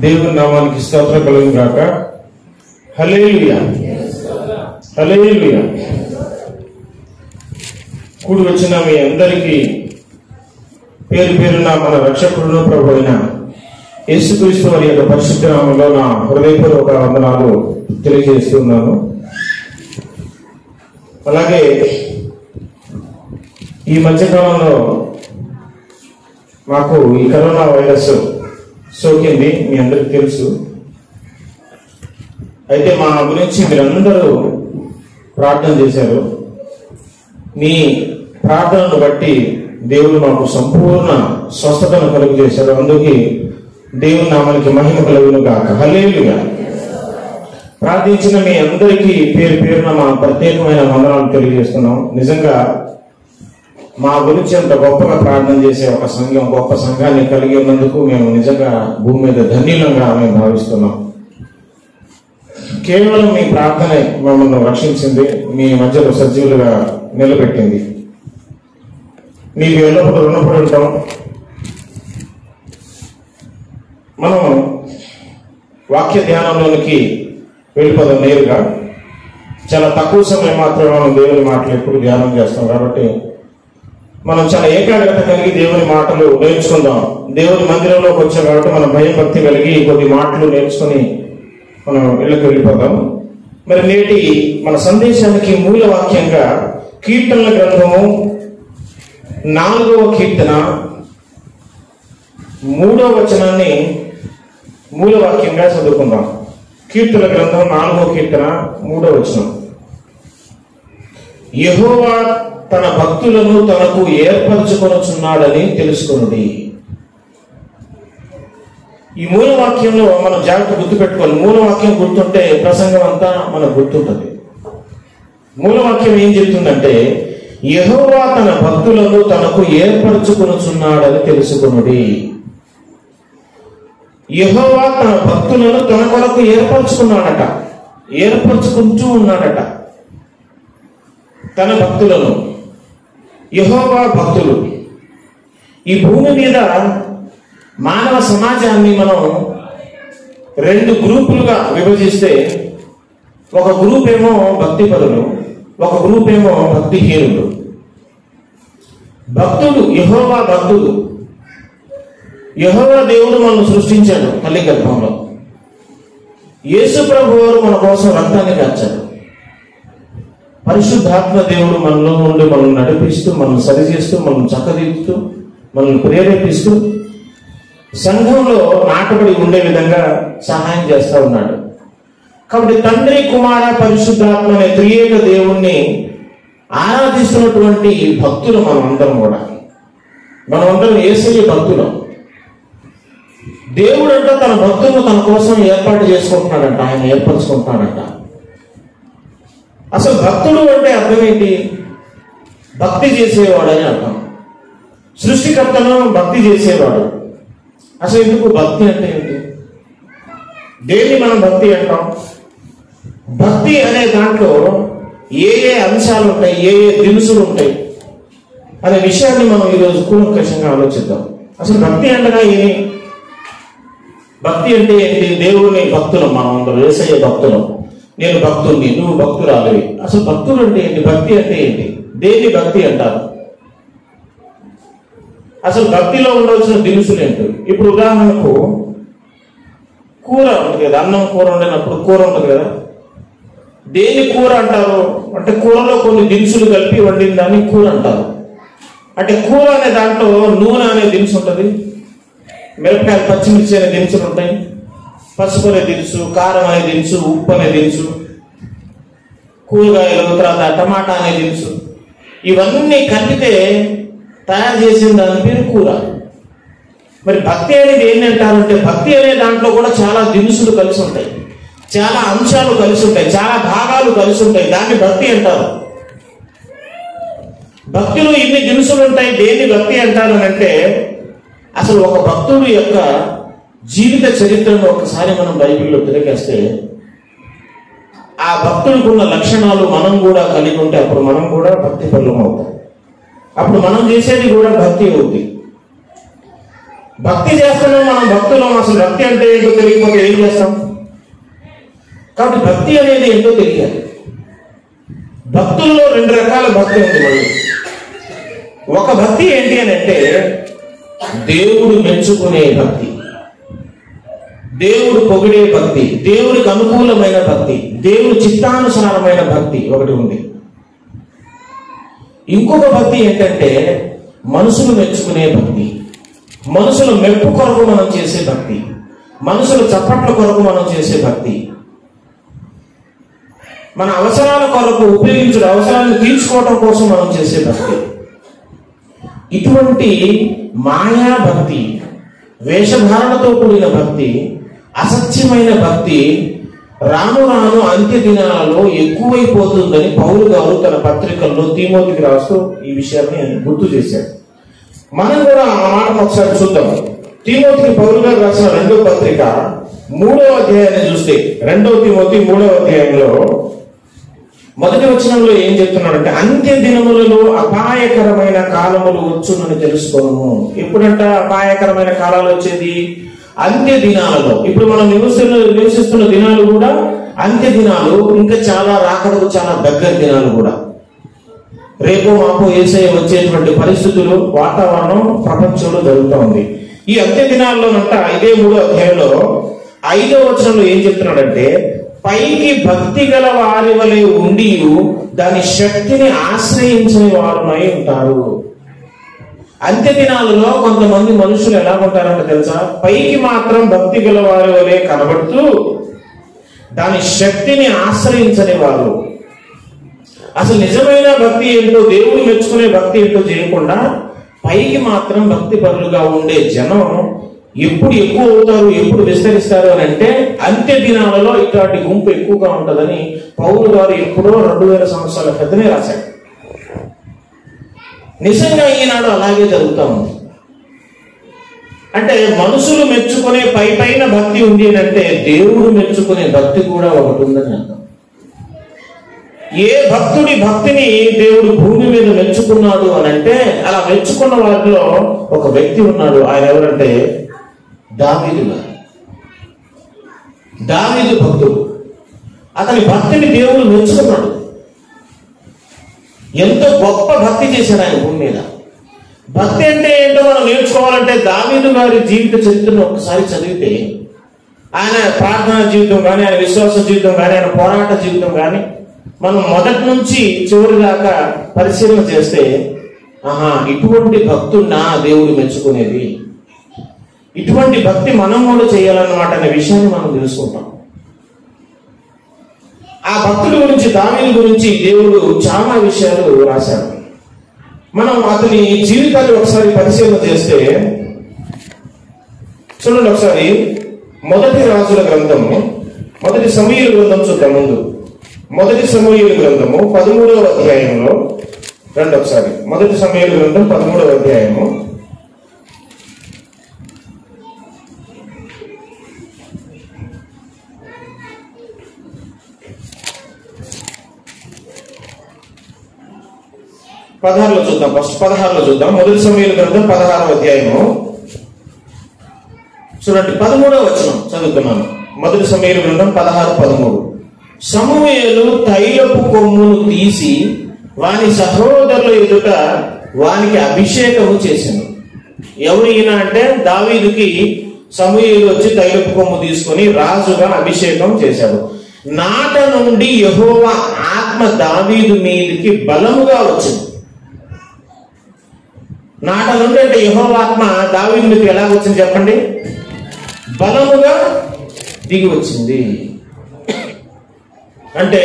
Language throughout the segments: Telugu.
దేవుని నామానికి స్తోత్రం కలుగును గాక. హల్లెలూయా, హల్లెలూయా. కూడి వచ్చిన మీ అందరికీ పేరు పేరున మన రక్షకుడు ప్రభు అయిన యేసుక్రీస్తు వారి యొక్క పరిశుద్ధ నామములో నా హృదయపూర్వక వందనాలు తెలియజేస్తున్నాను. అలాగే ఈ మధ్యకాలంలో మాకు ఈ కరోనా వైరస్ సోకింది, మీ అందరికీ తెలుసు. అయితే మా గురించి మీరందరూ ప్రార్థన చేశారు. మీ ప్రార్థనను బట్టి దేవుడు మాకు సంపూర్ణ స్వస్థతను కలుగు చేశారు. అందుకే దేవుని నామానికి మహిమ కలుగును గాక. హల్లెలూయా. ప్రార్థించిన మీ అందరికీ పేరు పేరున మా ప్రత్యేకమైన వందనాలు తెలియజేస్తున్నాం. నిజంగా మా గురించి అంత గొప్పగా ప్రార్థన చేసే ఒక సంఘం, గొప్ప సంఘాన్ని కలిగి ఉన్నందుకు మేము నిజంగా భూమి మీద ధన్యులంగా మేము భావిస్తున్నాం. కేవలం మీ ప్రార్థనే మమ్మల్ని రక్షించింది, మీ మధ్యలో సజీవులుగా నిలబెట్టింది. మీకు ఎల్లప్పుడూ రుణపడి ఉంటాం. మనం వాక్య ధ్యానంలోనికి వెళ్ళిపోదాం నేరుగా. చాలా తక్కువ సమయం మాత్రమే మనం దేవుని మాటలు ఎప్పుడు ధ్యానం చేస్తాం కాబట్టి మనం చాలా ఏకాగ్రత కలిగి దేవుని మాటలు నేర్చుకుందాం. దేవుని మందిరంలోకి వచ్చాం కాబట్టి మనం భయభక్తి కలిగి కొద్ది మాటలు నేర్చుకుని మనం ఇళ్ళకి వెళ్ళిపోదాం. మరి నేటి మన సందేశానికి మూల వాక్యంగా కీర్తనల గ్రంథము 4వ కీర్తన 3వ వచనాన్ని మూల వాక్యంగా చదువుకుందాం. కీర్తనల గ్రంథం 4వ కీర్తన 3వ వచనం. యెహోవా తన భక్తులను తనకు ఏర్పరచుకొనుచున్నాడని తెలుసుకొనుడి. ఈ మూల వాక్యంలో మనం జాగ్రత్త గుర్తుపెట్టుకోవాలి. మూల వాక్యం గుర్తుంటే ప్రసంగం అంతా మనకు గుర్తుంటుంది. మూల వాక్యం ఏం చెప్తుందంటే, యెహోవా తన భక్తులను తనకు ఏర్పరచుకొనుచున్నాడని తెలుసుకొనుడి. యెహోవా తన భక్తులను తన కొరకు ఏర్పరచుకున్నాడట, ఏర్పరచుకుంటూ ఉన్నాడట. తన భక్తులను, యెహోవా భక్తులు. ఈ భూమి మీద మానవ సమాజాన్ని మనం 2 గ్రూపులుగా విభజిస్తే, ఒక గ్రూప్ ఏమో భక్తిపరులు, ఒక గ్రూప్ ఏమో భక్తిహీనులు. భక్తులు, యెహోవా భక్తులు. యెహోవా దేవుడు మనల్ని సృష్టించాడు తల్లి గర్భంలో. యేసు ప్రభు వారు మన కోసం రక్తాన్ని కార్చాడు. పరిశుద్ధాత్మ దేవుడు మనలో నుండి మనల్ని నడిపిస్తూ, మనల్ని సరిచేస్తూ, మనల్ని చక్కదిద్దుతూ, మనల్ని ప్రేరేపిస్తూ సంఘంలో నాటబడి ఉండే విధంగా సహాయం చేస్తూ ఉన్నాడు. కాబట్టి తండ్రి, కుమార, పరిశుద్ధాత్మ అనే త్రియేక దేవుణ్ణి ఆరాధిస్తున్నటువంటి భక్తులు మనమందరం కూడా. మనమందరం యేసయ్య భక్తులం. దేవుడు అంటే తన భక్తులను తన కోసం ఏర్పాటు చేసుకుంటున్నాడంట, ఆయన ఏర్పరచుకుంటున్నాడంట. అసలు భక్తుడు అంటే అర్థం ఏంటి? భక్తి చేసేవాడు అని అర్థం. సృష్టికర్తను భక్తి చేసేవాడు. అసలు ఎందుకు భక్తి అంటే ఏంటి? దేన్ని మనం భక్తి అంటాం? భక్తి అనే దాంట్లో ఏ ఏ అంశాలు ఉంటాయి, ఏ ఏ దినుసులు ఉంటాయి అనే విషయాన్ని మనం ఈరోజు కూలంకషంగా ఆలోచిద్దాం. అసలు భక్తి అంటగా ఏమి? భక్తి అంటే ఏంటి? దేవుని భక్తులం మనం అందరూ, యేసయ్య భక్తులం. నేను భక్తుడిని, నువ్వు భక్తురాలివి. అసలు భక్తుడు అంటే ఏంటి? భక్తి అంటే ఏంటి? దేన్ని భక్తి అంటారు? అసలు భక్తిలో ఉండవలసిన దినుసులు ఏంటి? ఇప్పుడు ఉదాహరణకు కూర ఉంటుంది కదా, అన్నం కూర వండినప్పుడు కూర ఉంటుంది కదా, దేన్ని కూర అంటారు అంటే కూరలో కొన్ని దినుసులు కలిపి వండిన దాన్ని కూర అంటారు. అంటే కూర అనే దాంట్లో నూనె అనే దినుసు ఉంటుంది, మిరపకాయలు, పచ్చిమిర్చి అనే దినుసులు ఉంటాయి, పసుపు అనే దినుసు, కారం అనే దినుసు, ఉప్పు అనే దినుసు, కూరగాయలు, తర్వాత టమాటా అనే దినుసు. ఇవన్నీ కలిపితే తయారు చేసిన దాని పేరు కూర. మరి భక్తి అనేది ఏంటి అంటారంటే, భక్తి అనే దాంట్లో కూడా చాలా దినుసులు కలిసి ఉంటాయి, చాలా అంశాలు కలిసి ఉంటాయి, చాలా భాగాలు కలిసి ఉంటాయి. దాన్ని భక్తి అంటారు. భక్తిలో ఇన్ని దినుసులు ఉంటాయి. దేన్ని భక్తి అంటారు అంటే, అసలు ఒక భక్తుడు యొక్క జీవిత చరిత్రను ఒకసారి మనం బైబిల్లో తిరిగేస్తే, ఆ భక్తుడికి ఉన్న లక్షణాలు మనం కూడా కలిగి ఉంటే అప్పుడు మనం కూడా భక్తి పరులం అవుతాం. అప్పుడు మనం చేసేది కూడా భక్తి అవుతుంది. భక్తి చేస్తున్నాం, మనం భక్తులం, అసలు భక్తి అంటే ఏంటో తెలియకపోతే ఏం చేస్తాం? కాబట్టి భక్తి అనేది ఏంటో తెలియాలి. భక్తుల్లో 2 రకాల భక్తి ఉంది. మళ్ళీ ఒక భక్తి ఏంటి అని అంటే దేవుడు మెచ్చుకునే భక్తి, దేవుడు పొగిడే భక్తి, దేవుడికి అనుకూలమైన భక్తి, దేవుడి చిత్తానుసారమైన భక్తి ఒకటి ఉంది. ఇంకొక భక్తి ఏంటంటే మనుషులు మెచ్చుకునే భక్తి, మనుషుల మెప్పు కొరకు మనం చేసే భక్తి, మనుషుల చప్పట్ల కొరకు మనం చేసే భక్తి, మన అవసరాల కొరకు ఉపయోగించడం, అవసరాలను తీర్చుకోవడం కోసం మనం చేసే భక్తి. ఇటువంటి మాయా భక్తి, వేషధారణతో కూడిన భక్తి, అసత్యమైన భక్తి రాను రాను అంత్య దినాలలో ఎక్కువైపోతుందని పౌలు గారు తన పత్రికల్లో తిమోతికి రాస్తూ ఈ విషయాన్ని గుర్తు చేశాడు. మనం కూడా ఆ మాట ఒకసారి చూద్దాం. తిమోతికి పౌలు గారు రాసిన 2వ పత్రిక 3వ అధ్యాయాన్ని చూస్తే, 2వ తిమోతి 3వ అధ్యాయంలో 1వ వచనంలో ఏం చెప్తున్నాడంటే, అంత్య దినములలో అపాయకరమైన కాలములు వచ్చునని తెలుసుకోను. ఎప్పుడంట అపాయకరమైన కాలాలు వచ్చేది? అంత్య దినాలలో. ఇప్పుడు మనం నివసిస్తున్న దినాలు కూడా అంత్య దినాలు, ఇంకా చాలా రాకడకు చాలా దగ్గర దినాలు కూడా. రేపో మాపో యేసయ్య వచ్చేటువంటి పరిస్థితులు, వాతావరణం ప్రపంచంలో జరుగుతూ ఉంది. ఈ అంత్య దినాల్లోనంట ఇదే 3వ అధ్యాయంలో 5వ వచనంలో ఏం చెప్తున్నాడంటే, పైకి భక్తి గల వారి వలె ఉండి దాని శక్తిని ఆశ్రయించని వారునై ఉంటారు. అంత్య దినాలలో కొంతమంది మనుషులు ఎలా ఉంటారంటే తెలుసా? పైకి మాత్రం భక్తి గల వారి వలె కనబడుతూ దాని శక్తిని ఆశ్రయించని వారు. అసలు నిజమైన భక్తి ఏంటో, దేవుడు మెచ్చుకునే భక్తి ఏంటో చేయకుండా పైకి మాత్రం భక్తి పరులుగా ఉండే జనం ఎప్పుడు ఎక్కువ అవుతారు, ఎప్పుడు విస్తరిస్తారు అని అంటే అంత్య దినాలలో ఇట్లాంటి గుంపు ఎక్కువగా ఉంటుందని పౌలు గారు ఎప్పుడో 2000 సంవత్సరాల క్రితమే రాశాడు. నిజంగా ఈనాడు అలాగే జరుగుతూ ఉంది. అంటే మనుషులు మెచ్చుకునే పైన భక్తి ఉంది అంటే దేవుడు మెచ్చుకునే భక్తి కూడా ఒకటి ఉందని అర్థం. ఏ భక్తుడి భక్తిని దేవుడు భూమి మీద మెచ్చుకున్నాడు అని అంటే, అలా మెచ్చుకున్న వారిలో ఒక వ్యక్తి ఉన్నాడు. ఆయన ఎవరంటే దావీదు గారు. దావీదు భక్తుడు. అతని భక్తిని దేవుడు మెచ్చుకున్నాడు. ఎంతో గొప్ప భక్తి చేశాడు ఆయన భూమి మీద. భక్తి అంటే ఏంటో మనం నేర్చుకోవాలంటే దావీదు గారి జీవిత చరిత్రను ఒకసారి చదివితే, ఆయన ప్రార్థనా జీవితం కానీ, ఆయన విశ్వాస జీవితం కానీ, ఆయన పోరాట జీవితం కానీ మనం మొదటి నుంచి చివరి దాకా పరిశీలన చేస్తే, ఇటువంటి భక్తున్నా దేవుడు మెచ్చుకునేది, ఇటువంటి భక్తి మనం కూడా చేయాలన్నమాట అనే విషయాన్ని మనం తెలుసుకుంటాం. ఆ భక్తుల గురించి, దావీదు గురించి దేవుడు చాలా విషయాలు రాశాడు. మనం అతని జీవితాన్ని ఒకసారి పరిశీలన చేస్తే చూడండి. ఒకసారి మొదటి రాజుల గ్రంథము, మొదటి సమూయేలు గ్రంథం చూద్దాం. ముందు మొదటి సమూయేలు గ్రంథము 13వ అధ్యాయంలో రండి ఒకసారి. మొదటి సమూయేలు గ్రంథం 13వ అధ్యాయము 16లో చూద్దాం. ఫస్ట్ 16లో చూద్దాం. మొదటి సమూయేలు గ్రంథం 16వ అధ్యాయము చూడండి. 13వ వచనం చదువుతున్నాను. మొదటి సమూయేలు గ్రంథం 16:13. సమూయేలు తైలపు కొమ్మును తీసి వాని సహోదరుల ఎదుట వానికి అభిషేకము చేశాను. ఎవరు ఈయన అంటే దావీదుకి సమూయేలు వచ్చి తైలపు కొమ్ము తీసుకొని రాజుగా అభిషేకం చేశాడు. నాట నుండి యెహోవా ఆత్మ దావీదు మీదికి బలముగా వచ్చింది. నాట నుండి అంటే యెహోవా ఆత్మ దావీదు మీదకి ఎలా వచ్చింది చెప్పండి? బలముగా దిగి వచ్చింది. అంటే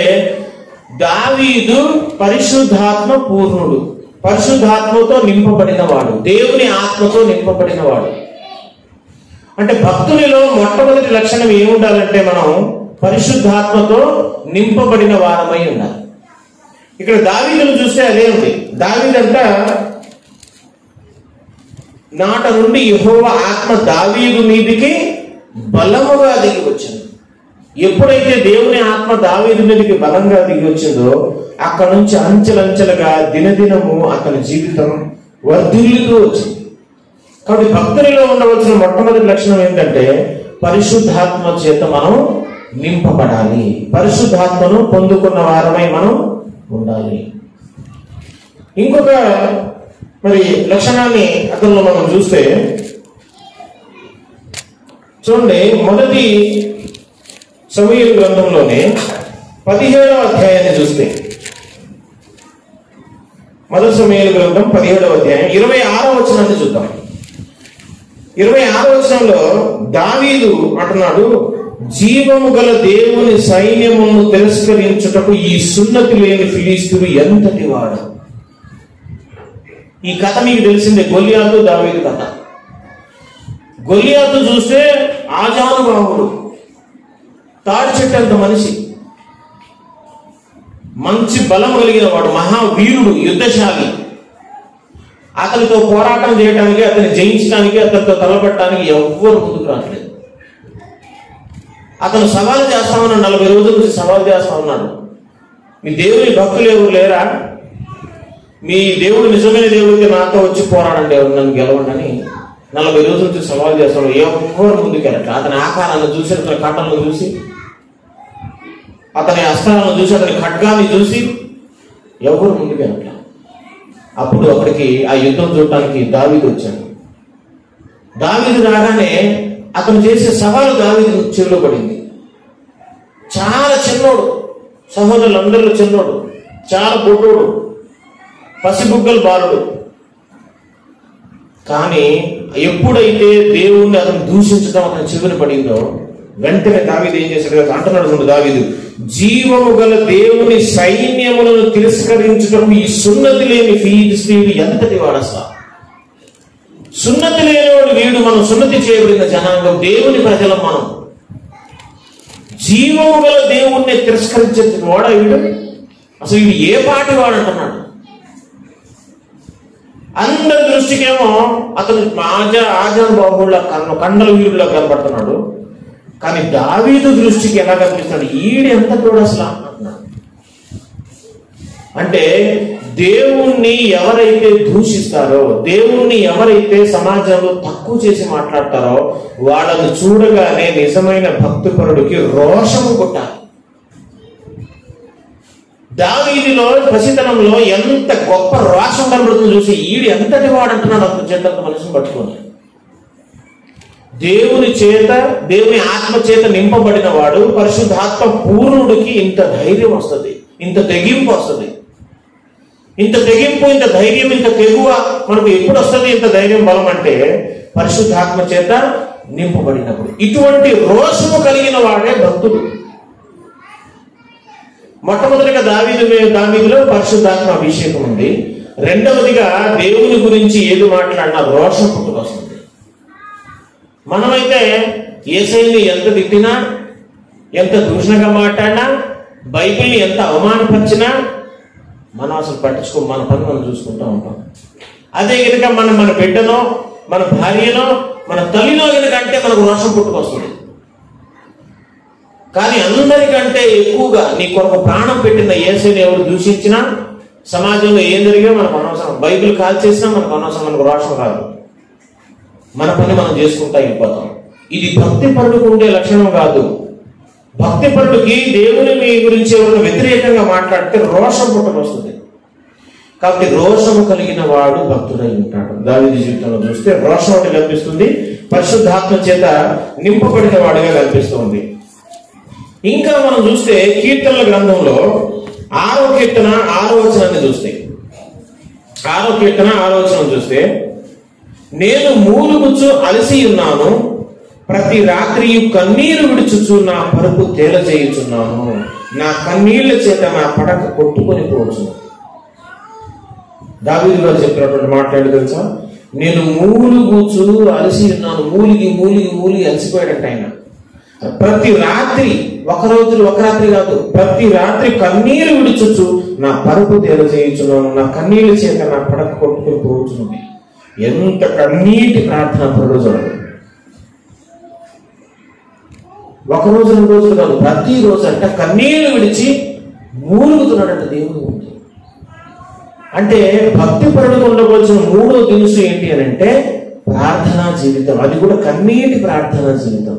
దావీదు పరిశుద్ధాత్మ పూర్ణుడు, పరిశుద్ధాత్మతో నింపబడిన వాడు, దేవుని ఆత్మతో నింపబడిన వాడు. అంటే భక్తునిలో మొట్టమొదటి లక్షణం ఏముండాలంటే మనం పరిశుద్ధాత్మతో నింపబడిన వారమై ఉండాలి. ఇక్కడ దావీదును చూస్తే అదే ఉంది. దావీదంట నాట నుండి యెహోవా ఆత్మ దావీదు మీదికి బలముగా దిగి వచ్చింది. ఎప్పుడైతే దేవుని ఆత్మ దావీదు మీదకి బలంగా దిగి వచ్చిందో అక్కడ నుంచి అంచెలంచెలుగా దినదినము అతని జీవితం వర్ధిల్లుతూ వచ్చింది. కాబట్టి భక్తునిలో ఉండవలసిన మొట్టమొదటి లక్షణం ఏంటంటే పరిశుద్ధాత్మ చేత మనం నింపబడాలి. పరిశుద్ధాత్మను పొందుకున్న వారమై మనం ఉండాలి. ఇంకొక మరి లక్షణాన్ని అతనిలో మనం చూస్తే చూడండి, మొదటి సమూయేలు గ్రంథంలోనే 17వ అధ్యాయాన్ని చూస్తే, మొదటి సమూయేలు గ్రంథం 17వ అధ్యాయం 26వ వచనాన్ని చూద్దాం. 26వ వచనంలో దావీదు అంటున్నాడు, జీవము గల దేవుని సైన్యమును తిరస్కరించుటకు ఈ సున్నతి లేని ఫిలిష్తీయుడు ఎంతటి వాడు. ఈ కథ మీకు తెలిసిందే, గొల్లియాతు దావీదు కథ. గొల్లియాతు చూస్తే ఆజానుబాహుడు, తాడి చెట్టు అంత మనిషి, మంచి బలం కలిగిన వాడు, మహావీరుడు, యుద్ధశాలి. అతనితో పోరాటం చేయడానికి, అతన్ని జయించడానికి, అతనితో తలపట్టడానికి ఎవ్వరు ముందుకు రావట్లేదు. అతను సవాలు చేస్తా ఉన్నాడు, 40 రోజుల నుంచి సవాలు చేస్తా ఉన్నాడు. మీ దేవుని భక్తులు ఎవరు లేరా? మీ దేవుడు నిజమైన దేవుడికి నాతో వచ్చి పోరాడండి, ఎవరు నన్ను గెలవండి అని 40 రోజుల నుంచి సవాలు చేస్తాడు. ఎవరు ముందుకు వెళ్ళట్లేదు. అతని ఆకారాన్ని చూసి, అతని కంఠలను చూసి, అతని అస్త్రాలను చూసి, అతని ఖడ్గాన్ని చూసి ఎవరు ముందుకు వెళ్ళట్లేదు. అప్పుడు అక్కడికి ఆ యుద్ధం చూడటానికి దావీదు వచ్చాడు. దావీదు రాగానే అతను చేసే సవాలు దావీదు చెవిలో పడింది. చాలా చిన్నోడు, సహోదరులందరిలో చిన్నోడు, చాలా పొట్టోడు, పసిబుగ్గల బాలుడు. కానీ ఎప్పుడైతే దేవుణ్ణి అతను దూషించడం అతని చెవిని పడిందో వెంటనే దావీదు ఏం చేశాడు అంటున్నాడు. దావీదు, జీవము గల దేవుని సైన్యములను తిరస్కరించడం ఈ సున్నతి లేని ఫిలిష్తీయుడు ఎంతటి వాడసా. సున్నతి లేనివాడు వీడు. మనం సున్నతి చేయబడిన జనాంగం, దేవుని ప్రజలం మనం. జీవము గల దేవుణ్ణి తిరస్కరించే వాడా వీడు? అసలు వీడు ఏ పాటి వాడు అంటున్నాడు. అందరి దృష్టికేమో అతను ఆజానుబాహువుల కండల వీరులా కనబడుతున్నాడు. కానీ దావీదు దృష్టికి ఎలా కనిపిస్తున్నాడు? ఈడు ఎంత తోడు అసలు అంటున్నాడు. అంటే దేవుణ్ణి ఎవరైతే దూషిస్తారో, దేవుణ్ణి ఎవరైతే సమాజంలో తక్కువ చేసి మాట్లాడతారో వాళ్ళను చూడగానే నిజమైన భక్తిపరుడికి రోషము కొట్టాలి. దావీదులో పసితనంలో ఎంత గొప్ప రోషం కనబడుతుందో చూసి ఈడు ఎంతటి వాడు అంటున్నాడు. అంత చెడ్డంత మనిషిని పట్టుకొని దేవుని చేత, దేవుని ఆత్మ చేత నింపబడిన వాడు, పరిశుద్ధాత్మ పూర్ణుడికి ఇంత ధైర్యం వస్తుంది, ఇంత తెగింపు వస్తుంది. ఇంత తెగింపు, ఇంత ధైర్యం, ఇంత తెగువ మనకు ఎప్పుడు వస్తుంది? ఇంత ధైర్యం, బలం అంటే పరిశుద్ధాత్మ చేత నింపబడినప్పుడు. ఇటువంటి రోషము కలిగిన వాడే భక్తుడు. మొట్టమొదటిగా దావీదులో పరిశుద్ధాత్మ అభిషేకం ఉంది. రెండవదిగా దేవుని గురించి ఏది మాట్లాడినా రోషం పుట్టుకొస్తుంది. మనమైతే యేసయ్యని ఎంత తిట్టినా, ఎంత దూషణగా మాట్లాడినా, బైబిల్ని ఎంత అవమానపరిచినా మనం అసలు పట్టించుకో, మన పని మనం చూసుకుంటూ ఉంటాం. అదే కనుక మన బిడ్డనో, మన భార్యనో, మన తల్లినో కనుక అంటే మనకు రోషం పుట్టుకొస్తుంది. కానీ అందరికంటే ఎక్కువగా నీ కొరకు ప్రాణం పెట్టిన యేసుని ఎవరు దూషించినా, సమాజంలో ఏం జరిగా మనకు అనవసరం. బైబిల్ కాల్ చేసినా మనకు అనవసరం, మనకు రోషం రాదు. మన పని మనం చేసుకుంటా వెళ్ళిపోతాం. ఇది భక్తి పరుడికి ఉండే లక్షణం కాదు. భక్తి పరుడికి దేవుని మీ గురించి ఎవరైనా వ్యతిరేకంగా మాట్లాడితే రోషం పుట్టుకొస్తుంది. కాబట్టి రోషము కలిగిన వాడు భక్తుడై ఉంటాడు. దావీదు జీవితంలో చూస్తే రోషం ఒకటి కనిపిస్తుంది, పరిశుద్ధాత్మ చేత నింపబడిన వాడిగా కనిపిస్తుంది. ఇంకా మనం చూస్తే కీర్తనల గ్రంథంలో 6వ కీర్తన 6వ వచనాన్ని చూస్తే, 6వ కీర్తన 6వ వచనం చూస్తే, నేను మూలుగుచు అలసి ఉన్నాను, ప్రతి రాత్రి కన్నీరు విడుచుచు నా పరుపు తేలజేయుచున్నాను, నా కన్నీళ్ల చేత నా పడక కొట్టుకొని పోవచ్చు. దావీదు గారు చెప్పినటువంటి మాట్లాడి తెలుసా? నేను మూలుగుచు అలసి ఉన్నాను. మూలిగి మూలిగి మూలిగి అలసిపోయాడంట ఆయన. ప్రతి రాత్రి, ఒక రాత్రి కాదు, ప్రతి రాత్రి కన్నీరు విడుచుచు నా పరుపు తేలజేయుచున్నాను, నా కన్నీళ్ల చేత నా పడక కొట్టుకొని పోవచ్చున్నది. ఎంత కన్నీటి ప్రార్థన ప్రరోజుడు. ఒక రోజు 2 రోజులు కాదు, ప్రతిరోజు అంట కన్నీళ్లు విడిచి మూలుగుతున్నాడంట దేవుని ముందు. అంటే భక్తి పరుడుకు ఉండవలసిన 3వ దినుసు ఏంటి అని అంటే ప్రార్థనా జీవితం, అది కూడా కన్నీటి ప్రార్థనా జీవితం.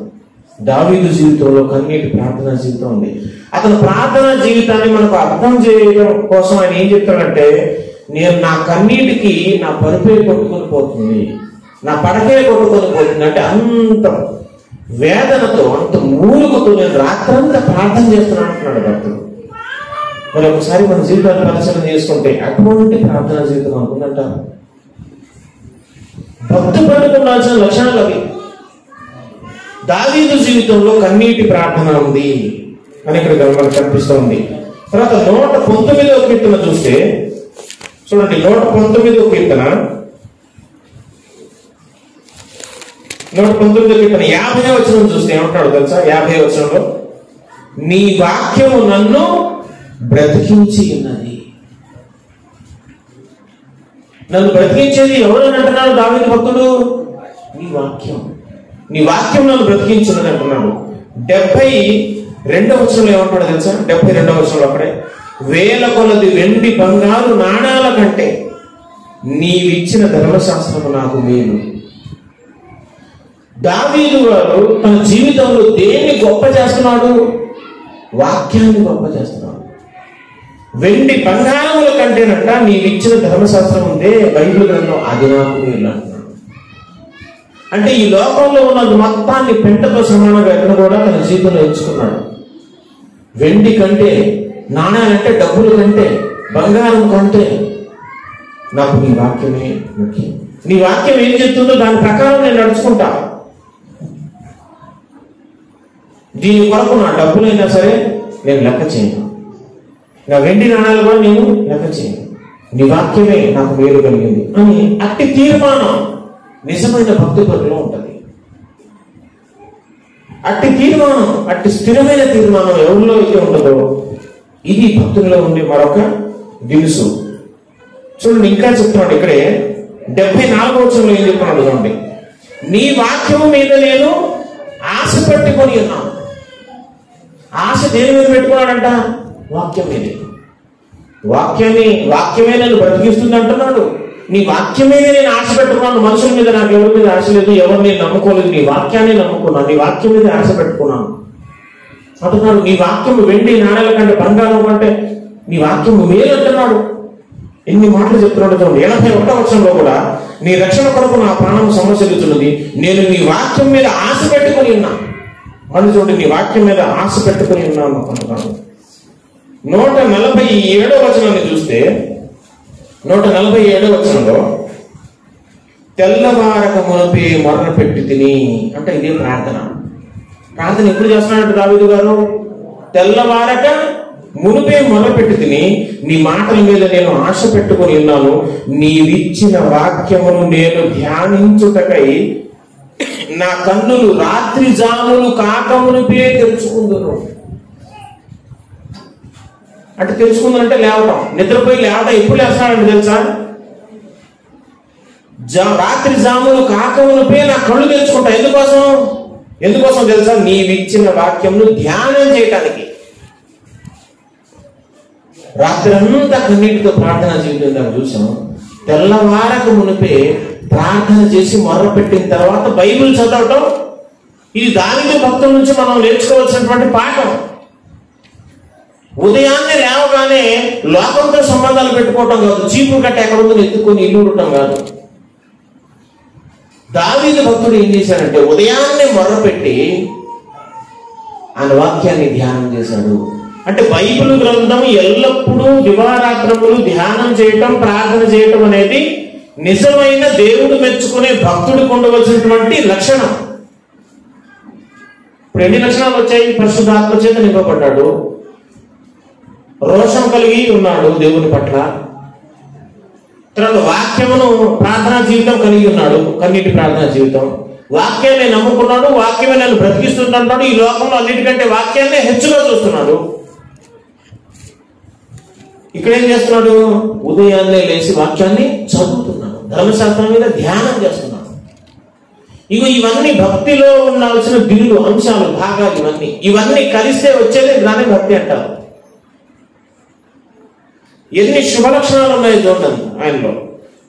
దావీదు జీవితంలో కన్నీటి ప్రార్థనా జీవితం ఉంది. అతను ప్రార్థనా జీవితాన్ని మనకు అర్థం చేయడం కోసం ఆయన ఏం చెప్తాడంటే, నేను నా కన్నీటికి నా పరుపే కొట్టుకొని పోతుంది, నా పడకే కొట్టుకొని పోతుంది అంటే అంత వేదనతో, అంత మూలుగుతో నేను రాత్రంతా ప్రార్థన చేస్తున్నాను అంటున్నాడు భక్తుడు. మరి ఒకసారి మన జీవితాన్ని పరిశీలన చేసుకుంటే అటువంటి ప్రార్థనా జీవితం అనుకుందంటారు. భక్తి పట్టుకుండాల్సిన లక్షణాలు అవి. దావీదు జీవితంలో కన్నీటి ప్రార్థన ఉంది అని ఇక్కడ మనకు కనిపిస్తుంది. తర్వాత 119వ కీర్తన చూస్తే చూడండి, 119వ కీర్తన 50వ వచనం చూస్తే ఏమంటాడు తెలుసా? 50వ వచనంలో, నీ వాక్యము నన్ను బ్రతికించి ఉన్నది. నన్ను బ్రతికించేది ఎవరని అంటున్నాడు దావీదు భక్తుడు? నీ వాక్యం, నీ వాక్యం నన్ను బ్రతికించున్నది అంటున్నాడు. 72వ వచనంలో ఏమంటాడు తెలుసా? 72వ వచనంలో అక్కడే, వేల కొలది వెండి బంగారు నాణాల కంటే నీవిచ్చిన ధర్మశాస్త్రము నాకు మేలు. దావీదు గారు తన జీవితంలో దేన్ని గొప్ప చేస్తున్నాడు? వాక్యాన్ని గొప్ప చేస్తున్నాడు. వెండి బంగారముల కంటేనంట నీవిచ్చిన ధర్మశాస్త్రం ఉందే, బైబిల్ గ్రంథం, అది నాకు మేలు అంటున్నాడు. అంటే ఈ లోకంలో ఉన్న మొత్తాన్ని పెంటతో సమానంగా ఎక్కడ కూడా తన జీవితంలో ఎంచుకున్నాడు. వెండి కంటే, నాణ్యాలంటే, డబ్బుల కంటే, బంగారం కంటే నాకు నీ వాక్యమే ముఖ్యం. నీ వాక్యం ఏం చెప్తుందో దాని ప్రకారం నేను నడుచుకుంటా. దీని కొరకు నా డబ్బులైనా సరే నేను లెక్క చేయను, నా వెండి నాణాలు కూడా నేను లెక్క చేయను. నీ వాక్యమే నాకు మేలు కలిగింది అని అట్టి తీర్మానం నిజమైన భక్తి పరులో ఉంటుంది. అట్టి తీర్మానం, అట్టి స్థిరమైన తీర్మానం ఎవరిలో అయితే ఉంటుందో ఇది భక్తుల్లో ఉండే మరొక దినుసు. చూడండి, ఇంకా చెప్తున్నాడు ఇక్కడే 74వ వచనంలో ఏం చెప్తున్నాడు చూడండి, నీ వాక్యము మీద నేను ఆశ పెట్టుకొని ఉన్నాను. ఆశ దేని మీద పెట్టుకున్నాడంట? వాక్యం మీదే. వాక్యమే నన్ను బ్రతికిస్తుంది అంటున్నాడు. నీ వాక్యం మీద నేను ఆశ పెట్టుకున్నాను. మనుషుల మీద నాకు ఎవరి మీద ఆశ లేదు, ఎవరు నేను నమ్ముకోలేదు, నీ వాక్యాన్ని నమ్ముకున్నాను, నీ వాక్యం మీద ఆశ పెట్టుకున్నాను అంటున్నాడు. నీ వాక్యం వెండి నాణ్యాల కంటే, బంగారం కంటే నీ వాక్యం మేలు అంటున్నాడు. ఎన్ని మాటలు చెప్తున్నాడు చూడండి. 81వ వచనంలో కూడా, నీ రక్షణ కొరకు నా ప్రాణం సమస్యలుతున్నది, నేను నీ వాక్యం మీద ఆశ పెట్టుకుని ఉన్నాను. మళ్ళీ చూడండి, నీ వాక్యం మీద ఆశ పెట్టుకుని ఉన్నాను అంటున్నాడు. 147వ వచనాన్ని చూస్తే, 147వ వచనంలో, తెల్లవారక మునపే మొర్ర పెట్టి తిని అంటే ఇదే ప్రార్థన. ప్రార్థన ఎప్పుడు చేస్తున్నాడు దావీదు గారు? తెల్లవారక మునుపే మొదలుపెట్టి తిని నీ మాటల మీద నేను ఆశ పెట్టుకుని ఉన్నాను, నీవిచ్చిన వాక్యమును నేను ధ్యానించుటకై నా కన్నులు రాత్రి జాములు కాకమునిపే తెరుచుకుందును. అంటే తెరుచుకుందంటే లేవటం, నిద్రపోయి లేవటం. ఎప్పుడు లేస్తున్నాడంటే తెలుసా? రాత్రి జాములు కాకమునిపే నా కళ్ళు తెరుచుకుంటా. ఎందుకోసం తెలుసా? నీవిచ్చిన వాక్యమును ధ్యానం చేయటానికి. రాత్రి అంతా కన్నీటితో ప్రార్థన జీవితం చూసాం. తెల్లవారక మునిపే ప్రార్థన చేసి మొర్ర పెట్టిన తర్వాత బైబిల్ చదవటం, ఇది దానికి భక్తుల నుంచి మనం నేర్చుకోవాల్సినటువంటి పాఠం. ఉదయాన్నే లేవగానే లోకంతో సంబంధాలు పెట్టుకోవటం కాదు, చీపురు కట్ట ఎక్కడ ఉందో ఎత్తుకొని ఇల్లు ఉండటం కాదు. దావీదు భక్తుడు ఏం చేశాడంటే ఉదయాన్నే మొర్ర పెట్టి ఆయన వాక్యాన్ని ధ్యానం చేశాడు. అంటే బైబిల్ గ్రంథం ఎల్లప్పుడూ దివారాత్రములు ధ్యానం చేయటం, ప్రార్థన చేయటం అనేది నిజమైన దేవుడు మెచ్చుకునే భక్తుడికి ఉండవలసినటువంటి లక్షణం. ఇప్పుడు ఎన్ని లక్షణాలు వచ్చాయి? పరిశుద్ధాత్మ చేత నింపబడ్డాడు, రోషం కలిగి ఉన్నాడు దేవుని పట్ల, తర్వాత వాక్యమును ప్రార్థనా జీవితం కలిగి ఉన్నాడు, కన్నీటి ప్రార్థనా జీవితం, వాక్యాన్ని నమ్ముకున్నాడు, వాక్యమే నన్ను బ్రతికిస్తుంటాడు, ఈ లోకంలో అన్నిటికంటే వాక్యాన్ని హెచ్చుగా చూస్తున్నాడు. ఇక్కడ ఏం చేస్తున్నాడు? ఉదయాన్నే లేచి వాక్యాన్ని చదువుతున్నాడు, ధర్మశాస్త్రం మీద ధ్యానం చేస్తున్నాడు. ఇవన్నీ భక్తిలో ఉండాల్సిన దిగులు, అంశాలు, భాగాలు, ఇవన్నీ కలిస్తే వచ్చేదే దాన్ని భక్తి అంటారు. ఎన్ని శుభ లక్షణాలు ఉన్నాయో చూడండి ఆయనలో.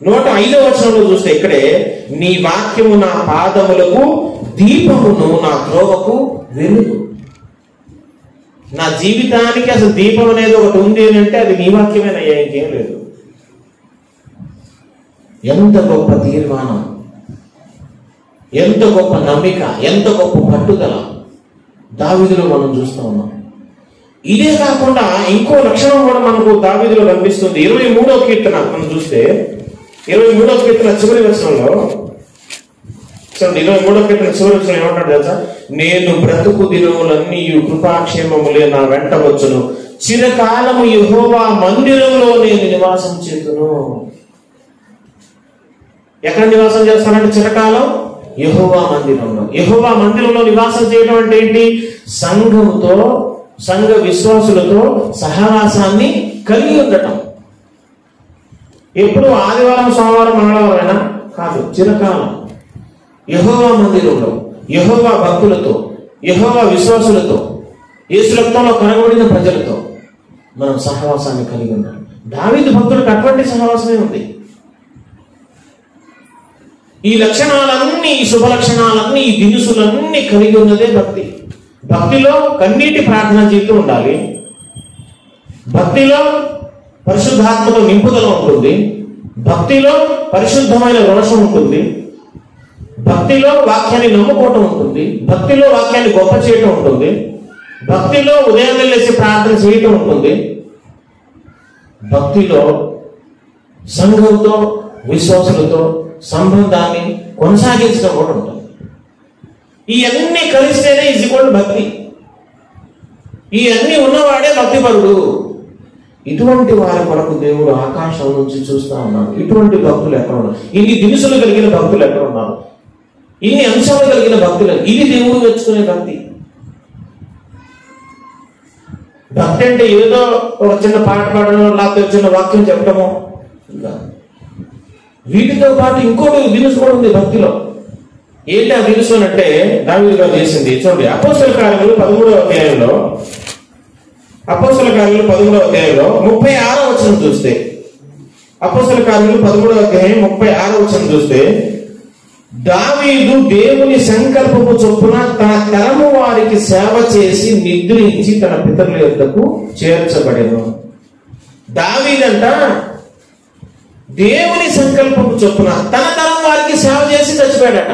105వ వచనంలో చూస్తే ఇక్కడే నీ వాక్యము నా పాదములకు దీపమును, నా త్రోవకు వెలుగు. నా జీవితానికి అసలు దీపం అనేది ఒకటి ఉంది అని అంటే అది నీ వాక్యమేనయ్యా, ఇంకేం లేదు. ఎంత గొప్ప తీర్మానం, ఎంత గొప్ప నమ్మిక, ఎంత గొప్ప పట్టుదల దావీదులో మనం చూస్తూ ఉన్నాం. ఇదే కాకుండా ఇంకో లక్షణం కూడా మనకు దావీదులో కనిపిస్తుంది. 23వ కీర్తన మనం చూస్తే 23వ కీర్తన చివరి వచనంలో చూడండి. 23వ కీర్తన చివరి వచనం ఏమంటాడు తెలుసా? నేను బ్రతుకు దినములన్నీ కృపాక్షేమములే నా వెంట వచ్చును, చిరకాలము యెహోవా మందిరంలో నేను నివాసం చేతును. ఎక్కడ నివాసం చేస్తానంటే చిరకాలం యెహోవా మందిరంలో. యెహోవా మందిరంలో నివాసం చేయడం అంటే ఏంటి? సంఘముతో, సంఘ విశ్వాసులతో సహవాసాన్ని కలిగి ఉండటం. ఎప్పుడు ఆదివారం, సోమవారం, మంగళవారం అయినా కాదు, చిరకాలం యెహోవా మందిరంలో యెహోవా భక్తులతో, యెహోవా విశ్వాసులతో, యేసు రక్తంలో కనబడిన ప్రజలతో మనం సహవాసాన్ని కలిగి ఉండాలి. దావీదు భక్తులకు అటువంటి సహవాసమే ఉంది. ఈ లక్షణాలన్నీ, ఈ శుభ లక్షణాలన్నీ, ఈ దినుసులన్నీ కలిగి ఉన్నదే భక్తి. భక్తిలో కన్నీటి ప్రార్థన జీవితం ఉండాలి. భక్తిలో పరిశుద్ధాత్మతో నింపుదల ఉంటుంది. భక్తిలో పరిశుద్ధమైన రోషం ఉంటుంది. భక్తిలో వాక్యాన్ని నమ్ముకోవటం ఉంటుంది. భక్తిలో వాక్యాన్ని గొప్ప చేయటం ఉంటుంది. భక్తిలో ఉదయం లేచి ప్రార్థన చేయటం ఉంటుంది. భక్తిలో సంఘంతో, విశ్వాసులతో సంబంధాన్ని కొనసాగించడం కూడా ఉంటుంది. ఇవన్నీ కలిస్తేనే ఈజ్వల్ భక్తి. ఇవన్నీ ఉన్నవాడే భక్తిపరుడు. ఇటువంటి వారి కొరకు దేవుడు ఆకాశం నుంచి చూస్తా ఉన్నాడు. ఇటువంటి భక్తులు ఎక్కడ ఉన్నారు? ఇన్ని దినుసులు కలిగిన భక్తులు ఎక్కడ ఉన్నారు? ఇన్ని అంశాలు కలిగిన భక్తులు. ఇది దేవుడు మెచ్చుకునే భక్తి. భక్తి అంటే ఏదో ఒక చిన్న పాట పాడడం, లేకపోతే చిన్న వాక్యం చెప్పడమో. వీటితో పాటు ఇంకోటి దినుసు కూడా ఉంది భక్తిలో. ఏంటి ఆ దినుసు అంటే దావీదు గారు చేసింది చూడండి. అపోస్తల కార్యములు 13వ అధ్యాయంలో, అపోస్తల కార్యములు 13వ అధ్యాయంలో 36వ వచనం చూస్తే, అపోస్తల కార్యములు 13వ అధ్యాయం 36వ వచనం చూస్తే, దావీదు దేవుని సంకల్పము చొప్పున తన తరము వారికి సేవ చేసి నిద్రించి తన పితరుల యొద్దకు చేర్చబడెను. దావీదంట దేవుని సంకల్పము చొప్పున తన తరం వారికి సేవ చేసి చచ్చిపోయాడట.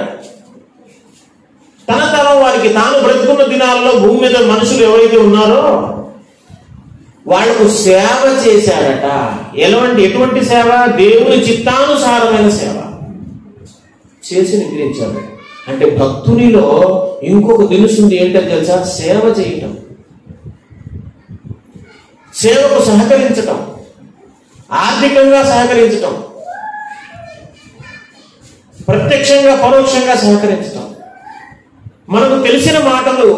తన తరం వారికి, తాను బ్రతుకున్న దినాలలో భూమి మీద మనుషులు ఎవరైతే ఉన్నారో వాళ్లకు సేవ చేశాడట. ఎటువంటి సేవ? దేవుని చిత్తానుసారమైన సేవ చేసి నిద్రించాడు. అంటే భక్తునిలో ఇంకొక దినుసుంది. ఏంటో తెలుసా? సేవ చేయటం, సేవకు సహకరించటం, ఆర్థికంగా సహకరించటం, ప్రత్యక్షంగా పరోక్షంగా సహకరించటం. మనకు తెలిసిన మాటలు,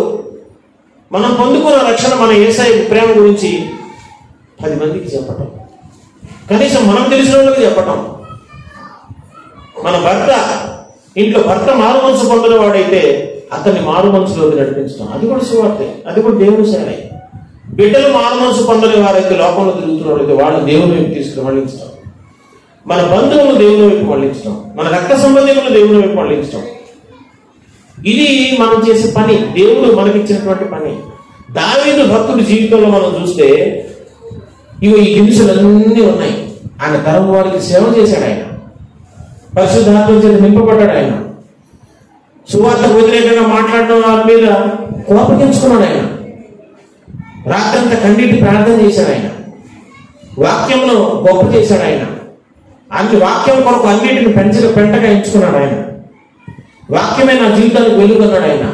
మనం పొందుకున్న రక్షణ, మన యేసయ్య ప్రేమ గురించి 10 మందికి చెప్పటం, కనీసం మనం తెలిసిన వాళ్ళకి చెప్పటం. మన భర్త, ఇంట్లో భర్త మారు మనసు పొందిన వాడైతే అతన్ని మారు మనసులోకి నడిపించడం, అది కూడా సువార్తే, అది కూడా దేవుని సేవ. బిడ్డలు మారు మనసు పొందని వారైతే, లోకంలో తిరుగుతున్న వారైతే వాళ్ళు దేవుని వైపు తీసుకుని మళ్ళించడం, మన బంధువులు దేవుని వైపు మళ్ళించడం, మన రక్త సంబంధికులు దేవుని వైపు మళ్ళించడం. ఇది మనం చేసే పని, దేవుడు మనకిచ్చినటువంటి పని. దావీదు భక్తుడి జీవితంలో మనం చూస్తే ఈ దినుసులన్నీ ఉన్నాయి. ఆయన తరం వారికి సేవ చేశాడు. ఆయన పరిశుద్ధాత్మ చేత నింపబడ్డాడు. ఆయన సువార్తకు వ్యతిరేకంగా మాట్లాడడం వారి మీద కోపగించుకున్నాడు. ఆయన రాత్రంతా కన్నీటి ప్రార్థన చేశాడు. ఆయన వాక్యంలో గొప్ప చేశాడు. ఆయన అన్ని వాక్యం కొరకు అన్నిటిని పెంటగా ఎంచుకున్నాడు. ఆయన వాక్యమే నా జీవితానికి వెలుగు అన్నాడు. ఆయన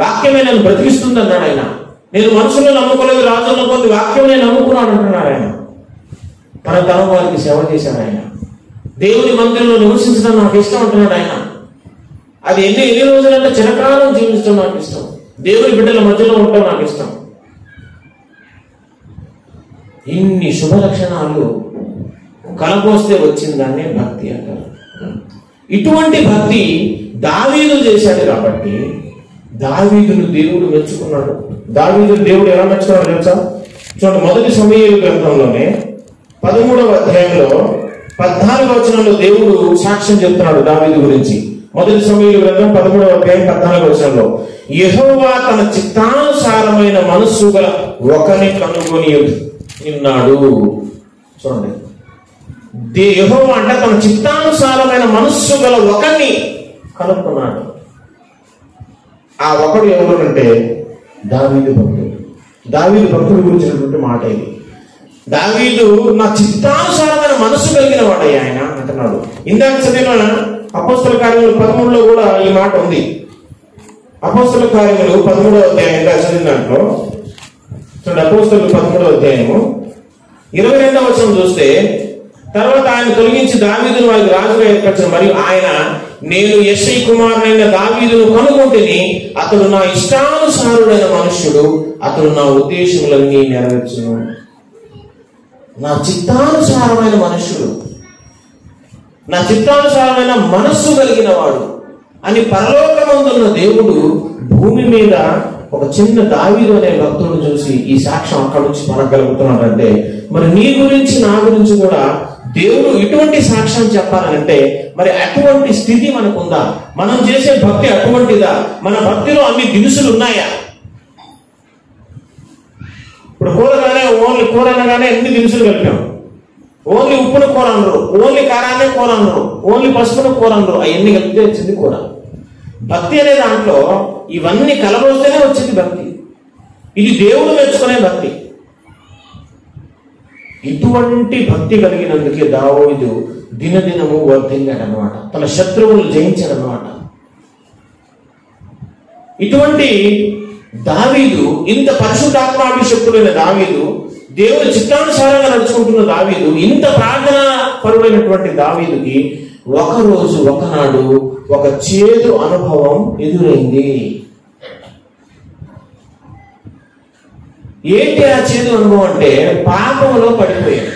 వాక్యమే నన్ను బ్రతికిస్తుంది అన్నాడు. ఆయన నేను మనుషులను నమ్ముకోలేదు, రాజులను పొంది వాక్యమే నమ్ముకున్నాడు అంటున్నాడు. ఆయన తన తరం వారికి సేవ చేశాడు. ఆయన దేవుని మందిరంలో నివసించడం నాకు ఇష్టం అంటున్నాడు. ఆయన అది ఎన్ని రోజులంటే చిరకాలం జీవించడం నాకు ఇష్టం, దేవుని బిడ్డల మధ్యలో ఉండటం నాకు ఇష్టం. ఇన్ని శుభ లక్షణాలు కలపోస్తే వచ్చిందాన్నే భక్తి అంటారు. ఇటువంటి భక్తి దావీదు చేశాడు కాబట్టి దావీదును దేవుడు మెచ్చుకున్నాడు. దావీదును దేవుడు ఎలా మెచ్చుకున్నాడు తెలుసా? చూడండి, 1 సమూయేలు గ్రంథంలోనే 13వ అధ్యాయంలో 14వ వచనంలో దేవుడు సాక్ష్యం చెప్తున్నాడు దావీదు గురించి. మొదటి సమూయేలు గ్రంథం 13వ అధ్యాయం 14వ వచనంలో, యెహోవా తన చిత్తానుసారమైన మనస్సు గల ఒకని కనుగొని ఉన్నాడు. చూడండి, యెహోవా అంటే తన చిత్తానుసారమైన మనస్సు గల ఒకరిని కనుక్కున్నాడు. ఆ ఒకడు ఎవరు అంటే దావీదు భక్తుడు. దావీదు భక్తుడి గురించినటువంటి మాట ఇది. దావీదు నా చిత్తానుసారమైన మనస్సు కలిగిన వాడయ్యా ఆయన అంటున్నాడు. ఇందాక చదివిన అపోస్తల కార్యములు 13లో కూడా ఈ మాట ఉంది. అపోస్తల కార్యములు 13వ అధ్యాయంగా చదివిన దాంట్లో చూడండి, అపోస్తలు 13వ అధ్యాయము 22వ వచనం చూస్తే, తర్వాత ఆయన తొలగించి దావీదును వారికి రాజుగా ఏర్పరిచిన, మరియు ఆయన నేను యెషై కుమారుడైన దావీదును కనుగొంటిని, అతడు నా ఇష్టానుసారుడైన మనుష్యుడు, అతడు నా ఉద్దేశములన్నీ నెరవేర్చును. నా చిత్తానుసారమైన మనుష్యుడు, నా చిత్తానుసారమైన మనస్సు కలిగిన వాడు అని పరలోకమందున్న దేవుడు భూమి మీద ఒక చిన్న దావీదు అనే భక్తుడు చూసి ఈ సాక్ష్యం అక్కడి నుంచి పలకగలుగుతున్నాడంటే, మరి నీ గురించి నా గురించి కూడా దేవుడు ఇటువంటి సాక్ష్యం చెప్పాలంటే మరి అటువంటి స్థితి మనకుందా? మనం చేసే భక్తి అటువంటిదా? మన భక్తిలో అన్ని దినుసులు ఉన్నాయా? ఇప్పుడు కూరగానే ఓన్లీ కూర అనగానే ఎన్ని దినుసులు కలిపాం. ఓన్లీ ఉప్పును కూర అనరు, ఓన్లీ కారాన్ని కూర అనరు, ఓన్లీ పసుపును కూర అనరు. అవన్నీ కలిపితే వచ్చింది కూర. భక్తి అనే దాంట్లో ఇవన్నీ కలబోస్తేనే వచ్చింది భక్తి. ఇది దేవుడు మెచ్చుకునే భక్తి. ఇటువంటి భక్తి కలిగినందుకే దావీదు దినదినము వర్ధిల్లాడనమాట, తన శత్రువులు జయించాడనమాట. ఇటువంటి దావీదు, ఇంత పరిశుద్ధాత్మాభిషక్తుడైన దావీదు, దేవుని చిత్తానుసారంగా నడుచుకుంటున్న దావీదు, ఇంత ప్రార్థన పరుడైనటువంటి దావీదుకి ఒకరోజు ఒకనాడు ఒక చేదు అనుభవం ఎదురైంది. ఏంటి ఆ చేదు అనుభవం అంటే పాపంలో పడిపోయాడు.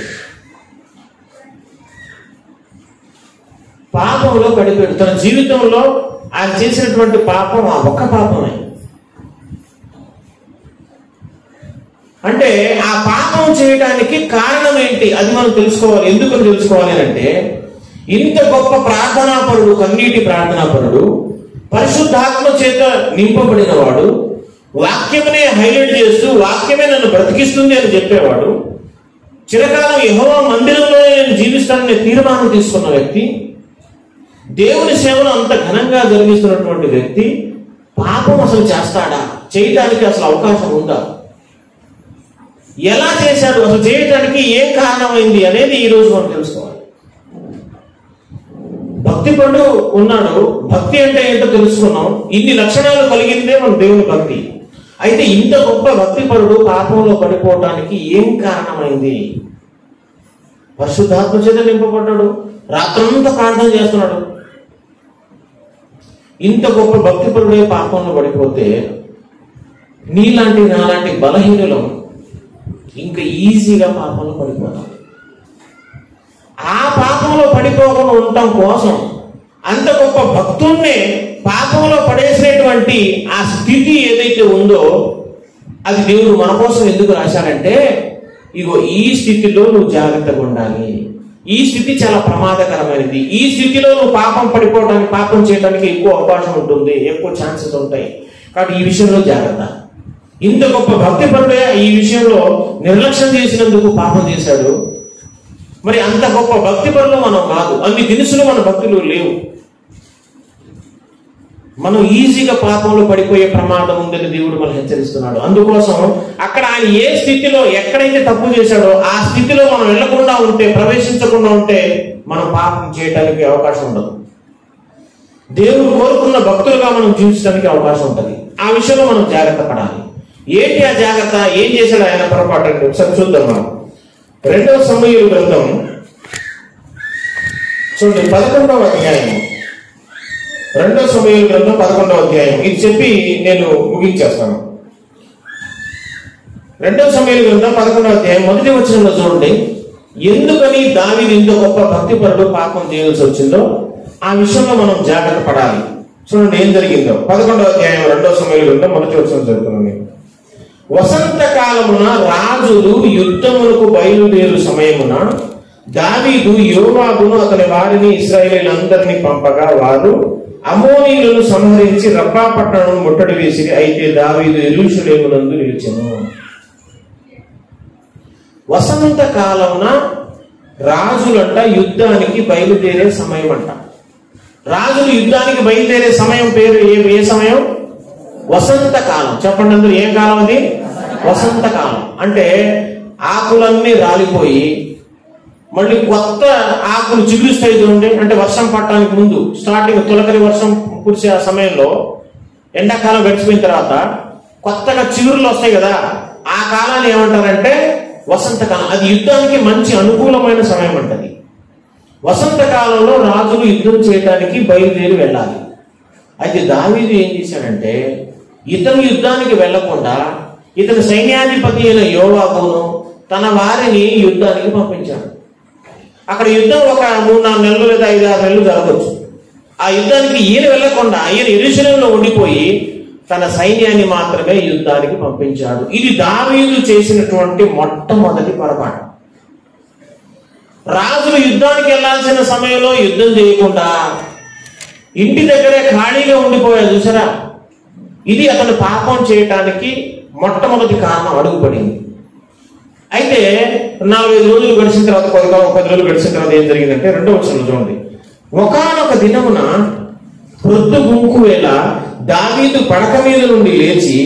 పాపంలో పడిపోయాడు. తన జీవితంలో ఆయన చేసినటువంటి పాపం ఆ ఒక్క పాపమే. అంటే ఆ పాపం చేయడానికి కారణం ఏంటి అది మనం తెలుసుకోవాలి. ఎందుకని తెలుసుకోవాలి అంటే, ఇంత గొప్ప ప్రార్థనాపరుడు, కన్నీటి ప్రార్థనాపరుడు, పరిశుద్ధాత్మ చేత నింపబడిన వాడు, వాక్యమునే హైలైట్ చేస్తూ వాక్యమే నన్ను బ్రతికిస్తుంది అని చెప్పేవాడు, చిరకాలం యెహోవా మందిరంలో నేను జీవిస్తానని తీర్మానం తీసుకున్న వ్యక్తి, దేవుని సేవను అంత ఘనంగా జరిగిస్తున్నటువంటి వ్యక్తి పాపం అసలు చేస్తాడా? చేయడానికి అసలు అవకాశం ఉందా? ఎలా చేశాడు? అసలు చేయడానికి ఏం కారణమైంది అనేది ఈ రోజు మనం తెలుసుకోవాలి. భక్తి పరుడు ఉన్నాడు, భక్తి అంటే ఏంటో తెలుసుకున్నాం. ఇన్ని లక్షణాలు కలిగిందే మన దేవుని భక్తి. అయితే ఇంత గొప్ప భక్తి పరుడు పాపంలో పడిపోవటానికి ఏం కారణమైంది? పరిశుద్ధాత్మ చేత నింపబడ్డాడు, రాత్రంతా ప్రార్థన చేస్తున్నాడు. ఇంత గొప్ప భక్తి పరుడే పాపంలో పడిపోతే నీలాంటి నాలాంటి బలహీనులం ఇంకా ఈజీగా పాపంలో పడిపోతాం. ఆ పాపంలో పడిపోకుండా ఉండటం కోసం అంత గొప్ప భక్తుల్నే పాపంలో పడేసినటువంటి ఆ స్థితి ఏదైతే ఉందో అది దేవుడు మన కోసం ఎందుకు రాశాడంటే, ఇగో ఈ స్థితిలో నువ్వు జాగ్రత్తగా ఉండాలి, ఈ స్థితి చాలా ప్రమాదకరమైనది, ఈ స్థితిలో నువ్వు పాపం చేయడానికి ఎక్కువ అవకాశం ఉంటుంది, ఎక్కువ ఛాన్సెస్ ఉంటాయి, కాబట్టి ఈ విషయంలో జాగ్రత్త. ఇంత గొప్ప భక్తి పరుడే ఈ విషయంలో నిర్లక్ష్యం చేసినందుకు పాపం చేశాడు. మరి అంత గొప్ప భక్తి పరులు మనం కాదు, అన్ని దినుసులు మన భక్తులు లేవు. మనం ఈజీగా పాపంలో పడిపోయే ప్రమాదం ఉందని దేవుడు మనం హెచ్చరిస్తున్నాడు. అందుకోసం అక్కడ ఆయన ఏ స్థితిలో ఎక్కడైతే తప్పు చేశాడో ఆ స్థితిలో మనం వెళ్లకుండా ఉంటే, ప్రవేశించకుండా ఉంటే మనం పాపం చేయడానికి అవకాశం ఉండదు. దేవుడు కోరుకున్న భక్తులుగా మనం జీవించడానికి అవకాశం ఉంటుంది. ఆ విషయంలో మనం జాగ్రత్త పడాలి. ఏంటి ఆ జాగ్రత్త? ఏం చేశాడు ఆయన పొరపాటు అంటే ఒకసారి చూద్దాం. మనం 2వ సమూయేలు గ్రంథం చూడండి, 11వ అధ్యాయం. 2వ సమూయేలు గ్రంథం 11వ అధ్యాయం. ఇది చెప్పి నేను ముగించేస్తాను. 2వ సమూయేలు గ్రంథం 11వ అధ్యాయం 1వ వచనంలో చూడండి, ఎందుకని దావీదు ఇంత గొప్ప భక్తిపరుడు పాపం చేయాల్సి వచ్చిందో ఆ విషయంలో మనం జాగ్రత్త పడాలి. చూడండి ఏం జరిగిందో. 11వ అధ్యాయం 2వ సమూయేలు గ్రంథం 1వ వచనం చదువుతున్నాను. వసంత కాలమున రాజులు యుద్ధములకు బయలుదేరు సమయమున దావీదు యోవాబును అతని వారిని ఇశ్రాయేలీయులందరినీ పంపగా వారు అమ్మోనీయులను సంహరించి రబ్బా పట్టణం ముట్టడి వేసి అయితే దావీదు యెరూషలేమునందు నిలిచెను. వసంత కాలమున రాజులంట యుద్ధానికి బయలుదేరే సమయం అంట. రాజులు యుద్ధానికి బయలుదేరే సమయం పేరు ఏ సమయం? వసంత కాలం. చెప్పండి అందరూ, ఏం కాలం అది? వసంత కాలం. అంటే ఆకులన్నీ రాలిపోయి మళ్ళీ కొత్త ఆకులు చిగురుస్తాయి చూడండి. అంటే వర్షం పట్టడానికి ముందు స్టార్టింగ్ తొలకరి వర్షం కురిసే ఆ సమయంలో, ఎండాకాలం గడిచిపోయిన తర్వాత కొత్తగా చిగురులు వస్తాయి కదా, ఆ కాలాన్ని ఏమంటారంటే వసంత కాలం. అది యుద్ధానికి మంచి అనుకూలమైన సమయం అంటది. వసంత కాలంలో రాజులు యుద్ధం చేయడానికి బయలుదేరి వెళ్ళాలి. అయితే దావీదు ఏం చేశాడంటే ఇతను యుద్ధానికి వెళ్లకుండా ఇతని సైన్యాధిపతి అయిన యోవాబును తన వారిని యుద్ధానికి పంపించాడు. అక్కడ యుద్ధం ఒక 3-4 నెలలు లేదా 5-6 నెలలు జరగవచ్చు. ఆ యుద్ధానికి ఈయన వెళ్లకుండా ఈయన యెరూషలేములో ఉండిపోయి తన సైన్యాన్ని మాత్రమే యుద్ధానికి పంపించాడు. ఇది దావీదు చేసినటువంటి మొట్టమొదటి పొరపాటు. రాజులు యుద్ధానికి వెళ్లాల్సిన సమయంలో యుద్ధం చేయకుండా ఇంటి దగ్గరే ఖాళీగా ఉండిపోయాడు చూసారా. ఇది అతను పాపం చేయటానికి మొట్టమొదటి కారణం అడుగుపడింది. అయితే 4-5 రోజులు గడిచిన తర్వాత 10 రోజులు గడిచిన తర్వాత ఏం జరిగిందంటే 2వ వచనంలో చూడండి. ఒకానొక దినమున ప్రొద్దు గుంకు వేళ దావీదు పడక మీద నుండి లేచి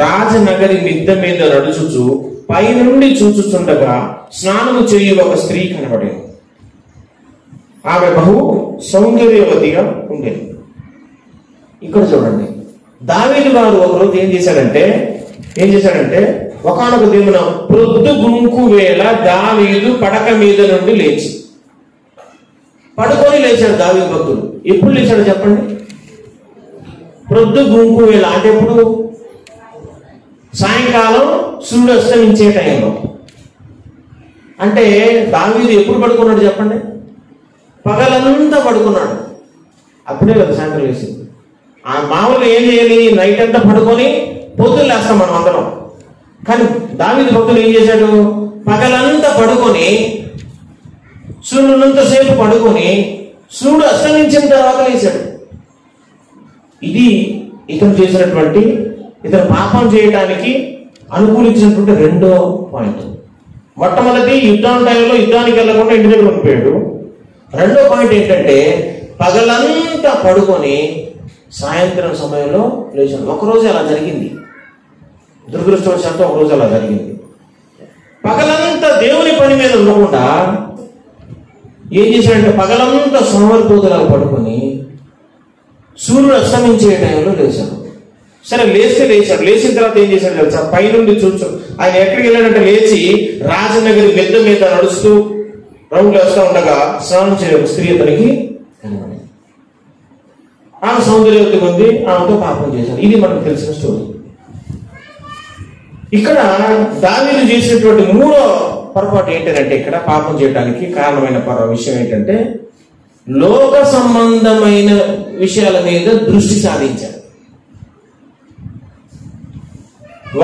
రాజనగరి మిద్దె మీద నడుచుచు పైనుండి చూచుచుండగా స్నానము చేయు ఒక స్త్రీ కనబడేది. ఆమె బహు సౌందర్యవతిగా ఉండేది. ఇక్కడ చూడండి, దావీదు గారు ఒకరోజు ఏం చేశాడంటే ఒకానొక దినమున ప్రొద్దు గుంకు వేళ దావీదు పడక మీద నుండి లేచి, పడుకొని లేచాడు దావీదు భక్తుడు. ఎప్పుడు లేచాడు చెప్పండి? ప్రొద్దు గుంకు వేళ అంటే ఎప్పుడు? సాయంకాలం సూర్యుడు అస్తమించే టైంలో. అంటే దావీదు ఎప్పుడు పడుకున్నాడు చెప్పండి? పగలంతా పడుకున్నాడు. అప్పుడే కదా సాయంత్రం లేచింది. ఆ మామూలుగా ఏం చేయాలి? నైట్ అంతా పడుకొని పొద్దున్న లేస్తాం మనం అందరం. కానీ దావీదు భక్తులు ఏం చేశాడు? పగలంతా పడుకొని సూర్యునంతసేపు పడుకొని సూర్యుడు అస్తమించిన తర్వాత లేచాడు. ఇది ఇతను పాపం చేయడానికి అనుకూలించినటువంటి 2వ పాయింట్. మొట్టమొదటి యుద్ధం టైంలో యుద్ధానికి వెళ్ళకుండా ఇంటి దగ్గర ఉండిపోయాడు. 2వ పాయింట్ ఏంటంటే పగలంతా పడుకొని సాయంత్రం సమయంలో లేచాడు. ఒకరోజు అలా జరిగింది, దురదృష్టవశాత్తు ఒకరోజు అలా జరిగింది. పగలంతా దేవుని పని మీద ఉండకుండా ఏం చేశాడంటే పగలంతా సోమరిపోతులాగా పడుకొని సూర్యుడు అస్తమించే టైంలో లేచాడు. సరే లేచాడు. లేచిన తర్వాత ఏం చేశాడు తెలుసా? పైనుండి చూచు ఆయన ఎక్కడికి వెళ్ళాడంటే లేచి రాజనగరి మిద్దె మీద నడుస్తూ రౌండ్లు వేస్తూ ఉండగా స్నానం చేయ స్త్రీ అతనికి ఆమె సౌందర్యవతి ఉంది, ఆమెతో పాపం చేశాడు. ఇది మనకు తెలిసిన స్టోరీ. ఇక్కడ దావీదు చేసినటువంటి 3వ పొరపాటు ఏంటంటే ఇక్కడ పాపం చేయడానికి కారణమైన విషయం ఏంటంటే లోక సంబంధమైన విషయాల మీద దృష్టి సాధించాడు.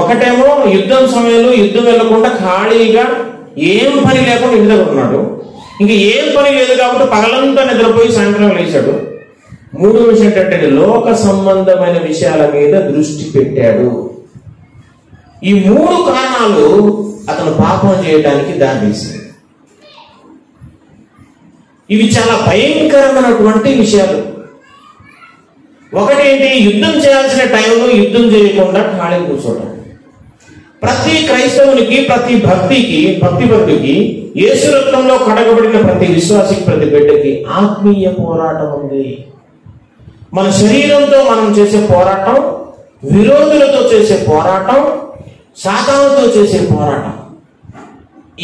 ఒకటేమో యుద్ధం సమయంలో యుద్ధం వెళ్లకుండా ఖాళీగా ఏం పని లేకుండా ఇంటి దగ్గర ఉన్నాడు. ఇంక ఏం పని లేదు కాబట్టి పగలంతా నిద్రపోయి సాయంత్రం లేచాడు. 3వ విషయం ఏంటంటే లోక సంబంధమైన విషయాల మీద దృష్టి పెట్టాడు. ఈ 3 కారణాలు అతను పాపం చేయడానికి దారితీసింది. ఇవి చాలా భయంకరమైనటువంటి విషయాలు. ఒకటేంటి? యుద్ధం చేయాల్సిన టైంలో యుద్ధం చేయకుండా ఖాళీ కూర్చోవడం. ప్రతి క్రైస్తవునికి, ప్రతి భక్తిపరుడికి, యేసు రక్తంలో కడగబడిన ప్రతి విశ్వాసికి, ప్రతి బిడ్డకి ఆత్మీయ పోరాటం ఉంది. మన శరీరంతో మనం చేసే పోరాటం, విరోధులతో చేసే పోరాటం, సాతానుతో చేసే పోరాటం.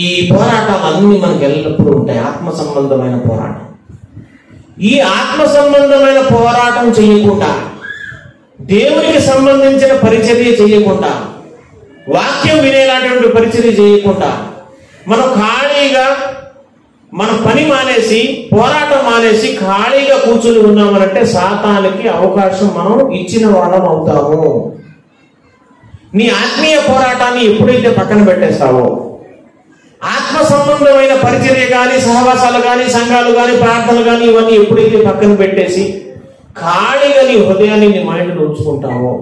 ఈ పోరాటాలన్నీ మనకు ఎల్లప్పుడూ ఉంటాయి. ఆత్మ సంబంధమైన పోరాటం. ఈ ఆత్మ సంబంధమైన పోరాటం చేయకుండా, దేవునికి సంబంధించిన పరిచర్య చేయకుండా, వాక్యం వినేలాంటి పరిచర్య చేయకుండా మనం ఖాళీగా మన పని మానేసి, పోరాటం మానేసి ఖాళీగా కూర్చుని ఉన్నామనంటే సాతానికి అవకాశం మనం ఇచ్చిన వాళ్ళం అవుతాము. నీ ఆత్మీయ పోరాటాన్ని ఎప్పుడైతే పక్కన పెట్టేస్తావో, ఆత్మ సంబంధమైన పరిచర్య కానీ, సహవాసాలు కానీ, సంఘాలు కానీ, ప్రార్థనలు కానీ ఇవన్నీ ఎప్పుడైతే పక్కన పెట్టేసి ఖాళీగా నీ హృదయాన్ని నీ మైండ్లో ఉంచుకుంటావో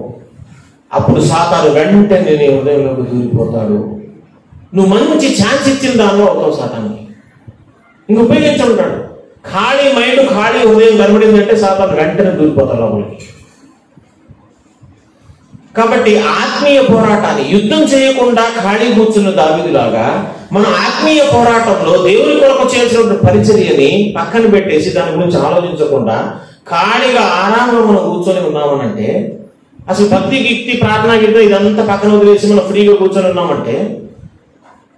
అప్పుడు సాతాను వెంటనే నీ హృదయంలోకి దూరిపోతాడు. నువ్వు మంచి ఛాన్స్ ఇచ్చిన దానిలో అవుతావు సాతానికి. ఇంక ఉపయోగించుంటాడు. ఖాళీ మైండ్, ఖాళీ హృదయం కనబడిందంటే సాతాను వెంటనే దూరిపోతాడు లోపలికి. కాబట్టి ఆత్మీయ పోరాటాన్ని యుద్ధం చేయకుండా ఖాళీ కూర్చున్న దావీదులాగా మన ఆత్మీయ పోరాటంలో దేవుని కొరకు చేసిన పరిచర్యని పక్కన పెట్టేసి దాని గురించి ఆలోచించకుండా ఖాళీగా ఆరామంగా మనం కూర్చొని ఉన్నామనంటే, అసలు భక్తి గిక్తి ప్రార్థన గిద్ద ఇదంతా పక్కన వదిలేసి మనం ఫ్రీగా కూర్చొని ఉన్నామంటే,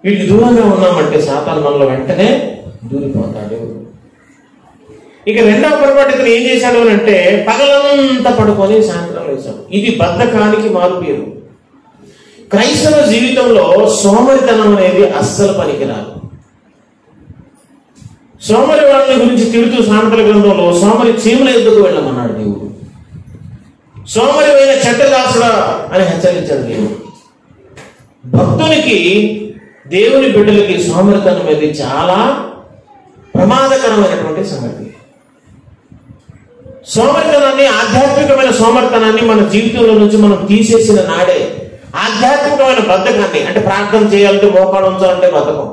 వీటికి దూరంగా ఉన్నామంటే సాతాను మనలో వెంటనే దూరిపోతాడు. ఇక రెండవ పొరపాటు ఇతను ఏం చేశాడు అని అంటే పగలంతా పడుకొని సాయంత్రం లేచాడు. ఇది బద్ధకానికి మారుపేరు. క్రైస్తవ జీవితంలో సోమరితనం అనేది అస్సలు పనికిరాదు. సోమరి వాళ్ళని గురించి తిడుతూ సామెతల గ్రంథంలో సోమరి చీమల ఎద్దుకు వెళ్ళమన్నాడు దేవుడు. సోమరి అయిన చెడ్డదాసుడా అని హెచ్చరించాడు దేవుడు. భక్తునికి, దేవుని బిడ్డలకి సోమరితనం అనేది చాలా ప్రమాదకరమైనటువంటి సంగతి. సోమరితనాన్ని, ఆధ్యాత్మికమైన సోమరితనాన్ని మన జీవితంలో నుంచి మనం తీసేసిన నాడే ఆధ్యాత్మికమైన బద్ధకాన్ని, అంటే ప్రార్థన చేయాలంటే మోకాడు ఉంచాలంటే బద్ధకం,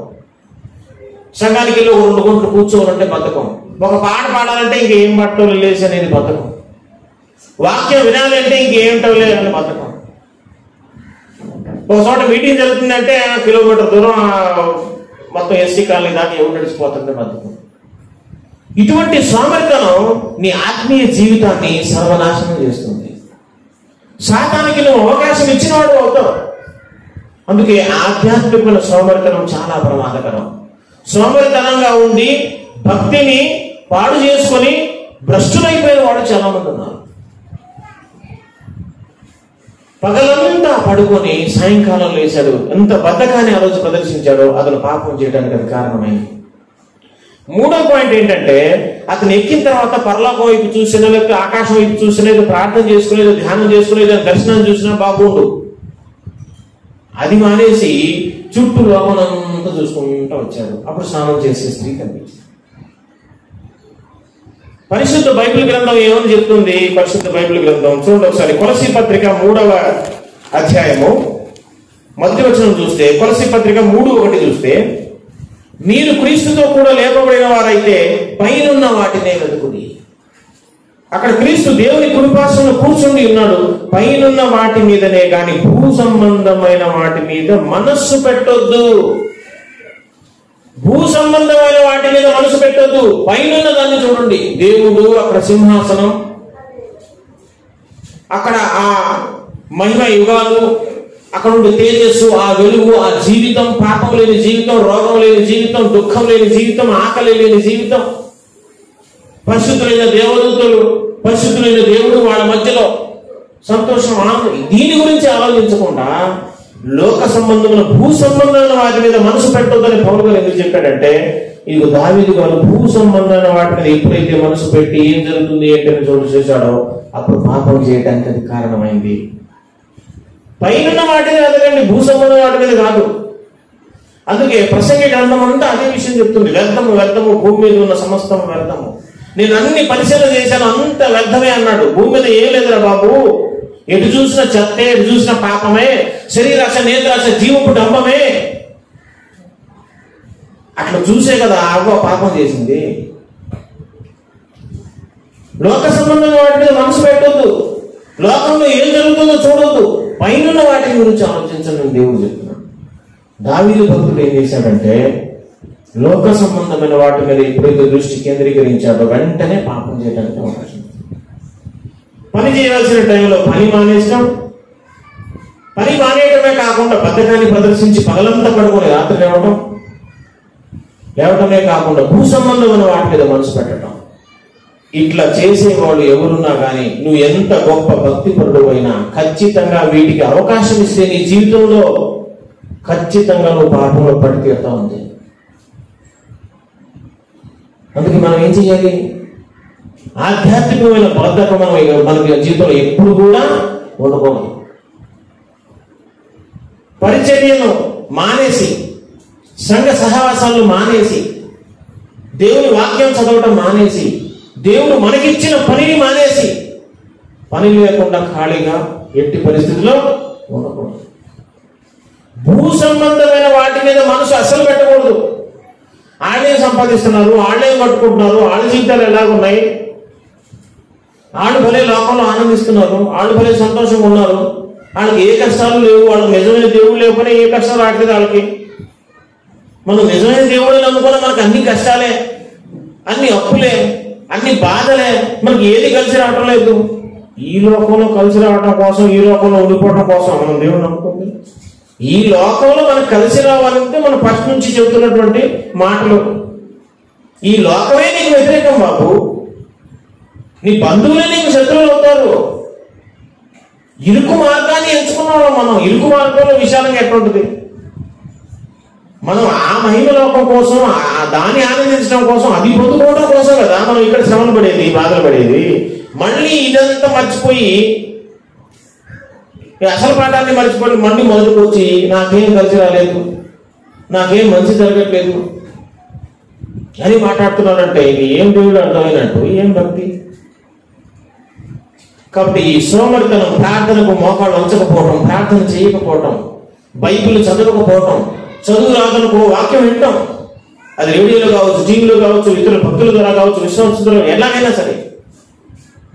సంఘానికి వెళ్ళి 2 గంటలు కూర్చోవాలంటే బద్ధకం, ఒక పాట పాడాలంటే ఇంకేం పట్టలు లేసి అనేది బద్ధకం, వాక్యం వినాలంటే ఇంకేమిటో లేదని బద్ధకం, ఒక చోట మీటింగ్ జరుగుతుందంటే కిలోమీటర్ దూరం మొత్తం ఎస్టీ కాలనీ దాకా ఎవరు నడిచిపోతుంటే బద్ధకం. ఇటువంటి సోమరితనం నీ ఆత్మీయ జీవితాన్ని సర్వనాశనం చేస్తుంది. సాతానికి నువ్వు అవకాశం ఇచ్చినవాడు అవుతావు. అందుకే ఆధ్యాత్మికమైన సోమరితనం చాలా ప్రమాదకరం. సోమరితనంగా ఉండి భక్తిని పాడు చేసుకొని భ్రష్టులైపోయిన వాడు చాలా మంది ఉన్నారు. పగలంతా పడుకొని సాయంకాలం లేచాడు. ఎంత బద్ధకాన్ని ఆ రోజు ప్రదర్శించాడో అతను పాపం చేయడానికి అది కారణమైంది. 3వ పాయింట్ ఏంటంటే, అతను ఎక్కిన తర్వాత పరలోకం వైపు చూసినా, లేకపోతే ఆకాశం వైపు చూసినా, ప్రార్థన చేసుకునేది, ధ్యానం చేసుకునేది, దర్శనం చూసినా బాగుండు. అది మానేసి చుట్టూ లోకమంతా చూసుకుంటూ వచ్చాడు. అప్పుడు స్నానం చేసే స్త్రీ కనిపించింది. పరిశుద్ధ బైబిల్ గ్రంథం ఏమని చెప్తుంది? పరిశుద్ధ బైబిల్ గ్రంథం చూడండి ఒకసారి. కొలసీ పత్రిక 3వ అధ్యాయము 1వ వచనం చూస్తే, కొలసీ పత్రిక 3:1 చూస్తే, మీరు క్రీస్తుతో కూడా లేపబడిన వారైతే పైనున్న వాటినే వెతుకుడి. అక్కడ క్రీస్తు దేవుని కుడిపార్శ్వమున కూర్చుని ఉన్నాడు. పైనున్న వాటి మీదనే గాని భూ సంబంధమైన వాటి మీద మనస్సు పెట్టొద్దు. భూ సంబంధమైన వాటి మీద మనసు పెట్టొద్దు. పైనున్న దాన్ని చూడండి. దేవుడు, అక్కడ సింహాసనం, అక్కడ ఆ మహిమ యుగాలు, అక్కడ ఉండే తేజస్సు, ఆ వెలుగు, ఆ జీవితం, పాపం లేని జీవితం, రోగం లేని జీవితం, దుఃఖం లేని జీవితం, ఆకలి లేని జీవితం, పరిశుద్ధులైన దేవదూతలు, పరిశుద్ధులైన దేవుడు, వాళ్ళ మధ్యలో సంతోషం, ఆనందం. దీని గురించి ఆలోచించకుండా లోక సంబంధమైన భూ సంబంధమైన వాటి మీద మనసు పెట్టొద్దని పౌలు గారు ఎందుకు చెప్పాడంటే, ఇది దావీదు గారు భూ సంబంధమైన వాటి మీద ఎప్పుడైతే మనసు పెట్టి ఏం జరుగుతుంది ఏంటని చోటు చేశాడో అప్పుడు పాపం చేయడానికి అది కారణమైంది. పైన వాటి మీద అదేనండి, భూ సంబంధం వాటి మీద కాదు. అందుకే ప్రసంగి గ్రంథం అంతా అదే విషయం చెప్తుంది. వ్యర్థము వ్యర్థము, భూమి మీద ఉన్న సమస్తం వ్యర్థము. నేను అన్ని పరిశీలన చేశాను, అంత వ్యర్థమే అన్నాడు. భూమి మీద ఏం లేదురా బాబు, ఎటు చూసిన చెత్తే, ఎటు చూసిన పాపమే, శరీరాశ, నేత్రాశ, జీవపు డంబమే. అట్లా చూసే కదా అవ్వ పాపం చేసింది. లోక సంబంధమైన వాటి మీద మనసు పెట్టొద్దు. లోకంలో ఏం జరుగుతుందో చూడొద్దు. పైన వాటి గురించి ఆలోచించండి దేవుడు చెప్తున్నాడు. దావీదు భక్తుడు ఏం చేశాడంటే, లోక సంబంధమైన వాటి మీద ఎప్పుడైతే దృష్టి కేంద్రీకరించాడో వెంటనే పాపం చేయడానికి అవకాశం. పని చేయాల్సిన టైంలో పని మానేస్తాం. పని మానేయటమే కాకుండా బద్ధకాన్ని ప్రదర్శించి పగలంతా పడుకొని రాత్రి లేవటమే కాకుండా భూ సంబంధమైన వాటి మీద మనసు పెట్టడం. ఇట్లా చేసేవాళ్ళు ఎవరున్నా కానీ నువ్వు ఎంత గొప్ప భక్తిపరుడు అయినా ఖచ్చితంగా వీటికి అవకాశం ఇస్తే నీ జీవితంలో ఖచ్చితంగా నువ్వు పాపంలో పడి తీరుతా ఉంది. అందుకే మనం ఏం చేయాలి? ఆధ్యాత్మికమైన బద్ధకం మనకి జీవితంలో ఎప్పుడు కూడా ఉండకూడదు. పరిచర్యను మానేసి సంఘ సహవాసాలను మానేసి, దేవుని వాక్యం చదవటం మానేసి, దేవుడు మనకిచ్చిన పనిని మానేసి, పని లేకుండా ఖాళీగా ఎట్టి పరిస్థితుల్లో ఉండకూడదు. భూ సంబంధమైన వాటి మీద మనసు అస్సలు పెట్టకూడదు. వాళ్ళేం సంపాదిస్తున్నారు, వాళ్ళేం కట్టుకుంటున్నారు, వాళ్ళ జీవితాలు ఎలాగున్నాయి, వాళ్ళు భలే లోకంలో ఆనందిస్తున్నారు, వాళ్ళు భలే సంతోషంగా ఉన్నారు, వాళ్ళకి ఏ కష్టాలు లేవు, వాళ్ళకి నిజమైన దేవుడు లేకపోయినా ఏ కష్టాలు రావట్లేదు వాళ్ళకి. మనం నిజమైన దేవుడిని నమ్ముకున్నా మనకు అన్ని కష్టాలే, అన్ని అప్పులే, అన్ని బాధలే, మనకి ఏది కలిసి రావటం లేదు. ఈ లోకంలో కలిసి రావటం కోసం, ఈ లోకంలో ఉండిపోవటం కోసం మనం దేవుడు నమ్ముకుంది. ఈ లోకంలో మనకు కలిసి రావాలంటే మనం ఫస్ట్ నుంచి చెబుతున్నటువంటి మాటలు, ఈ లోకమే నీకు వ్యతిరేకం బాబు, నీ బంధువులే నీకు శత్రువులు అవుతారు. ఇరుకు మార్గాన్ని ఎంచుకున్నాం మనం. ఇరుకు మార్గంలో విశాలంగా ఎట్లుంటుంది? మనం ఆ మహిమ లోకం కోసం, దాన్ని ఆనందించడం కోసం, అది పొందుకోవడం కోసం కదా మనం ఇక్కడ శ్రమలు పడేది, బాధలు పడేది. మళ్ళీ ఇదంతా మర్చిపోయి, అసలు పాఠాన్ని మర్చిపోయి మళ్ళీ మొదలుకు వచ్చి నాకేం కలిసి రాలేదు, నాకేం మంచి జరగట్లేదు అని మాట్లాడుతున్నారంటే ఇది ఏం దేవుడు అర్థమైనట్టు, ఏం భక్తి? కాబట్టి ఈ సోమరితనం, ప్రార్థనకు మోకాళ్ళు ఉంచకపోవటం, ప్రార్థన చేయకపోవటం, బైబిల్ చదవకపోవటం, చదువు రాదనుకో వాక్యం వింటాం, అది రేడియోలో కావచ్చు, టీవీలో కావచ్చు, ఇతరుల భక్తుల ద్వారా కావచ్చు, విశ్వాసుల ఎలాగైనా సరే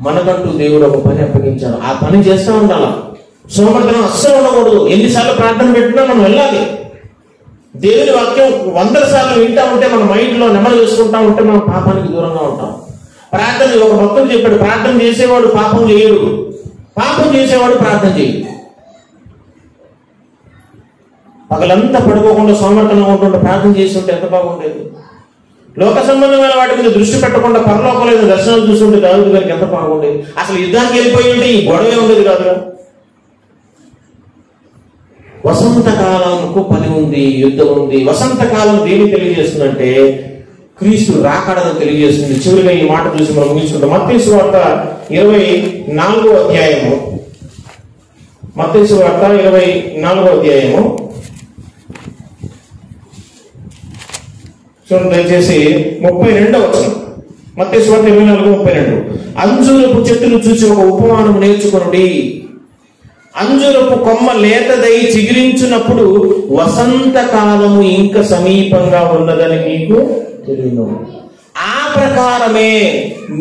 మనకంటూ దేవుడు ఒక పని అప్పగించాడు, ఆ పని చేస్తూ ఉండాలి. సోమరితనం అస్సలు ఉండకూడదు. ఎన్నిసార్లు ప్రార్థన పెట్టినా మనం వెళ్ళాలి. దేవుని వాక్యం 100 సార్లు వింటా ఉంటే మన మైండ్లో నెమరు చేసుకుంటా ఉంటే మనం పాపానికి దూరంగా ఉంటాం. ప్రార్థన, ఒక భక్తుడు చెప్పాడు, ప్రార్థన చేసేవాడు పాపం చేయడు, పాపం చేసేవాడు ప్రార్థన చేయడు. పగలంతా పడుకోకుండా సోమరితనంగా ఉంటుంటే ప్రార్థన చేసి ఉంటే ఎంత బాగుండేది. లోక సంబంధమైన వాటి మీద దృష్టి పెట్టకుండా పరలోకమైన దర్శనాలు చూస్తుంటే దావీదు గారికి ఎంత బాగుండేది. అసలు యుద్ధానికి వెళ్ళిపోయి ఉంటే ఈ గొడవే ఉండేది కాదుగా. వసంతకాలంకు పని ఉంది, యుద్ధం ఉంది. వసంతకాలం దేని తెలియజేస్తుందంటే క్రీస్తు రాకడను తెలియజేస్తుంది. చివరిగా ఈ మాట చూసి మనం ముగించుకుంటాం. మత్తయి సువార్త 24వ అధ్యాయము, మత్తయి సువార్త 24వ అధ్యాయము చూడండి దయచేసి 32వ వచనం. మత్తయి సువార్త 24:32. అంజూరపు చెట్టును చూసి ఒక ఉపమానం నేర్చుకొనుడి. అంజూరపు కొమ్మ లేతదై చిగురించినప్పుడు వసంతకాలము ఇంకా సమీపంగా ఉన్నదని మీకు తెలియను. ఆ ప్రకారమే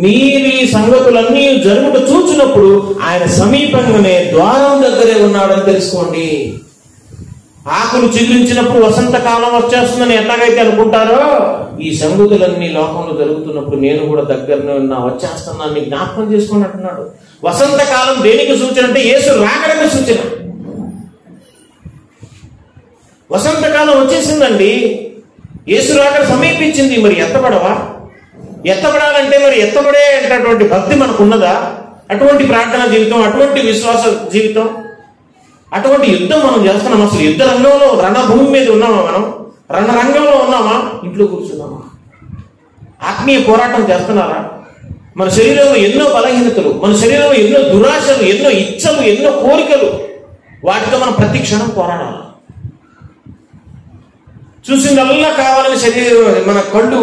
మీరు ఈ సంగతులన్నీ జరుగుట చూచినప్పుడు ఆయన సమీపంగానే ద్వారం దగ్గరే ఉన్నాడని తెలుసుకోండి. ఆకులు చిగురించినప్పుడు వసంతకాలం వచ్చేస్తుందని ఎట్లాగైతే అనుకుంటారో, ఈ సంగతులన్నీ లోకంలో జరుగుతున్నప్పుడు నేను కూడా దగ్గరనే ఉన్నా, వచ్చేస్తున్నాను జ్ఞాపకం చేసుకోండి అంటున్నాడు. వసంతకాలం దేనికి సూచన అంటే యేసు రాకడకు సూచన. వసంతకాలం వచ్చేసిందండి, యేసు రాకడ సమీపించింది. మరి ఎత్తబడవా? ఎత్తబడాలంటే మరి ఎత్తబడేటటువంటి భక్తి మనకు ఉన్నదా? అటువంటి ప్రార్థనా జీవితం, అటువంటి విశ్వాస జీవితం, అటువంటి యుద్ధం మనం చేస్తున్నాం. అసలు యుద్ధ రంగంలో, రణభూమి మీద ఉన్నామా? మనం రణరంగంలో ఉన్నామా? ఇంట్లో కూర్చున్నామా? ఆత్మీయ పోరాటం చేస్తున్నారా? మన శరీరంలో ఎన్నో బలహీనతలు, మన శరీరంలో ఎన్నో దురాశలు, ఎన్నో ఇచ్చలు, ఎన్నో కోరికలు, వాటితో మనం ప్రతి క్షణం పోరాడాలి. చూసిందల్లా కావాలని శరీరం, మన కళ్ళు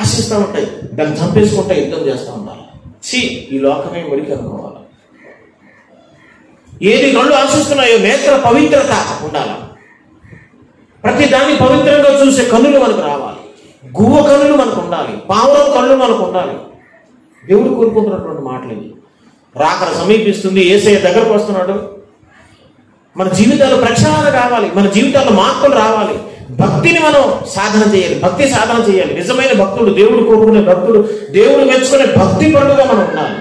ఆశిస్తూ ఉంటాయి, దాన్ని చంపేసుకుంటా యుద్ధం చేస్తూ ఉండాలి. ఈ లోకమే మురికి అనుకోవాలి. ఏది కళ్ళు ఆశిస్తున్నాయో నేత్ర పవిత్రత ఉండాలి. ప్రతి దాన్ని పవిత్రంగా చూసే కన్నులు మనకు రావాలి. గువ్వ కన్నులు మనకు ఉండాలి. పావురం కళ్ళు మనకు ఉండాలి. దేవుడు కోరుకుంటున్నటువంటి మాటలు ఇవి. రాకడ సమీపిస్తుంది, యేసయ్య దగ్గరకు వస్తున్నాడు. మన జీవితాల్లో ప్రక్షాళన కావాలి, మన జీవితాల్లో మార్పులు రావాలి. భక్తిని మనం సాధన చేయాలి, భక్తి సాధన చేయాలి. నిజమైన భక్తుడు, దేవుడు కోరుకునే భక్తుడు, దేవుడు మెచ్చుకునే భక్తి పరుడుగా మనం ఉండాలి.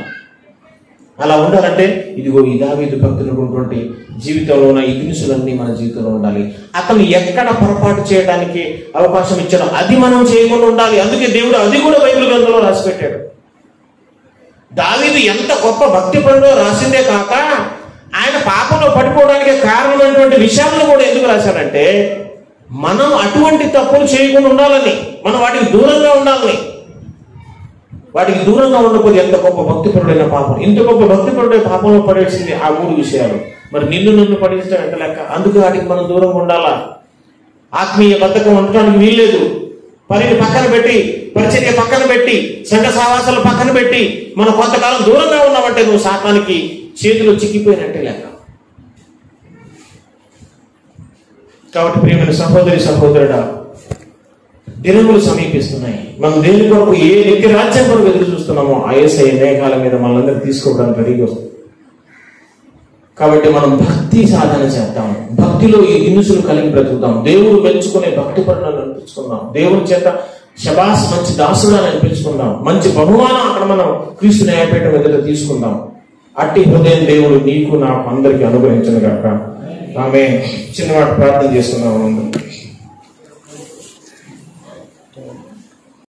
అలా ఉండాలంటే ఇదిగో ఈ దావీదు భక్తునటువంటి జీవితంలో ఉన్న ఈ దినుసులన్నీ మన జీవితంలో ఉండాలి. అతను ఎక్కడ పొరపాటు చేయడానికి అవకాశం ఇచ్చాడో అది మనం చేయకుండా ఉండాలి. అందుకే దేవుడు అది కూడా బైబిల్ గ్రంథంలో రాసి పెట్టాడు. దావీదు ఎంత గొప్ప భక్తి పరుడో రాసిందే కాక ఆయన పాపంలో పడిపోవడానికి కారణమైనటువంటి విషయాలను కూడా ఎందుకు రాశాడంటే మనం అటువంటి తప్పులు చేయకుండా ఉండాలని, మనం వాటికి దూరంగా ఉండాలని. వాటికి దూరంగా ఉండకపోతే ఎంత గొప్ప భక్తిపరుడైన పాపం, ఇంత గొప్ప భక్తిపరుడైన పాపంలో పడేసింది ఆ 3 విషయాలు. మరి నిన్ను పడేసడం ఎంత లెక్క? అందుకే వాటికి మనం దూరంగా ఉండాలా. ఆత్మీయ బద్ధకం ఉండటానికి వీల్లేదు. పనిని పక్కన పెట్టి, పరిచర్య పక్కన పెట్టి, సంఘ సావాసాలు పక్కన పెట్టి మనం కొంతకాలం దూరంగా ఉన్నామంటే నువ్వు సాతానికి చేతిలో చిక్కిపోయినట్టే లెక్క. కాబట్టి ప్రియమైన సహోదరి సహోదరుడా, దినములు సమీపిస్తున్నాయి. మనం దేని కొరకు, ఏ నిత్య రాజ్యం కొరకు ఎదురు చూస్తున్నామో ఆ యేసయ్య మేఘాల మీద మనల్ని తీసుకోవడానికి రెడీగా వస్తుంది. కాబట్టి మనం భక్తి సాధన చేద్దాం. భక్తిలో ఈ దినుసులు కలిగి బ్రతుకుతాం. దేవుడు మెచ్చుకునే భక్తి పనులను అనిపించుకుందాం. దేవుని చేత శబాస్ మంచి దాసులను అనిపించుకుందాం. మంచి బహుమానం అక్కడ మనం క్రీస్తు న్యాయపీఠం ఎదుట తీసుకుందాం. అట్టి హృదయం దేవుడు నీకు నాకు అందరికీ అనుగ్రహించను గాక. ఆమె చిన్నవాడు ప్రార్థన చేసుకుందాం.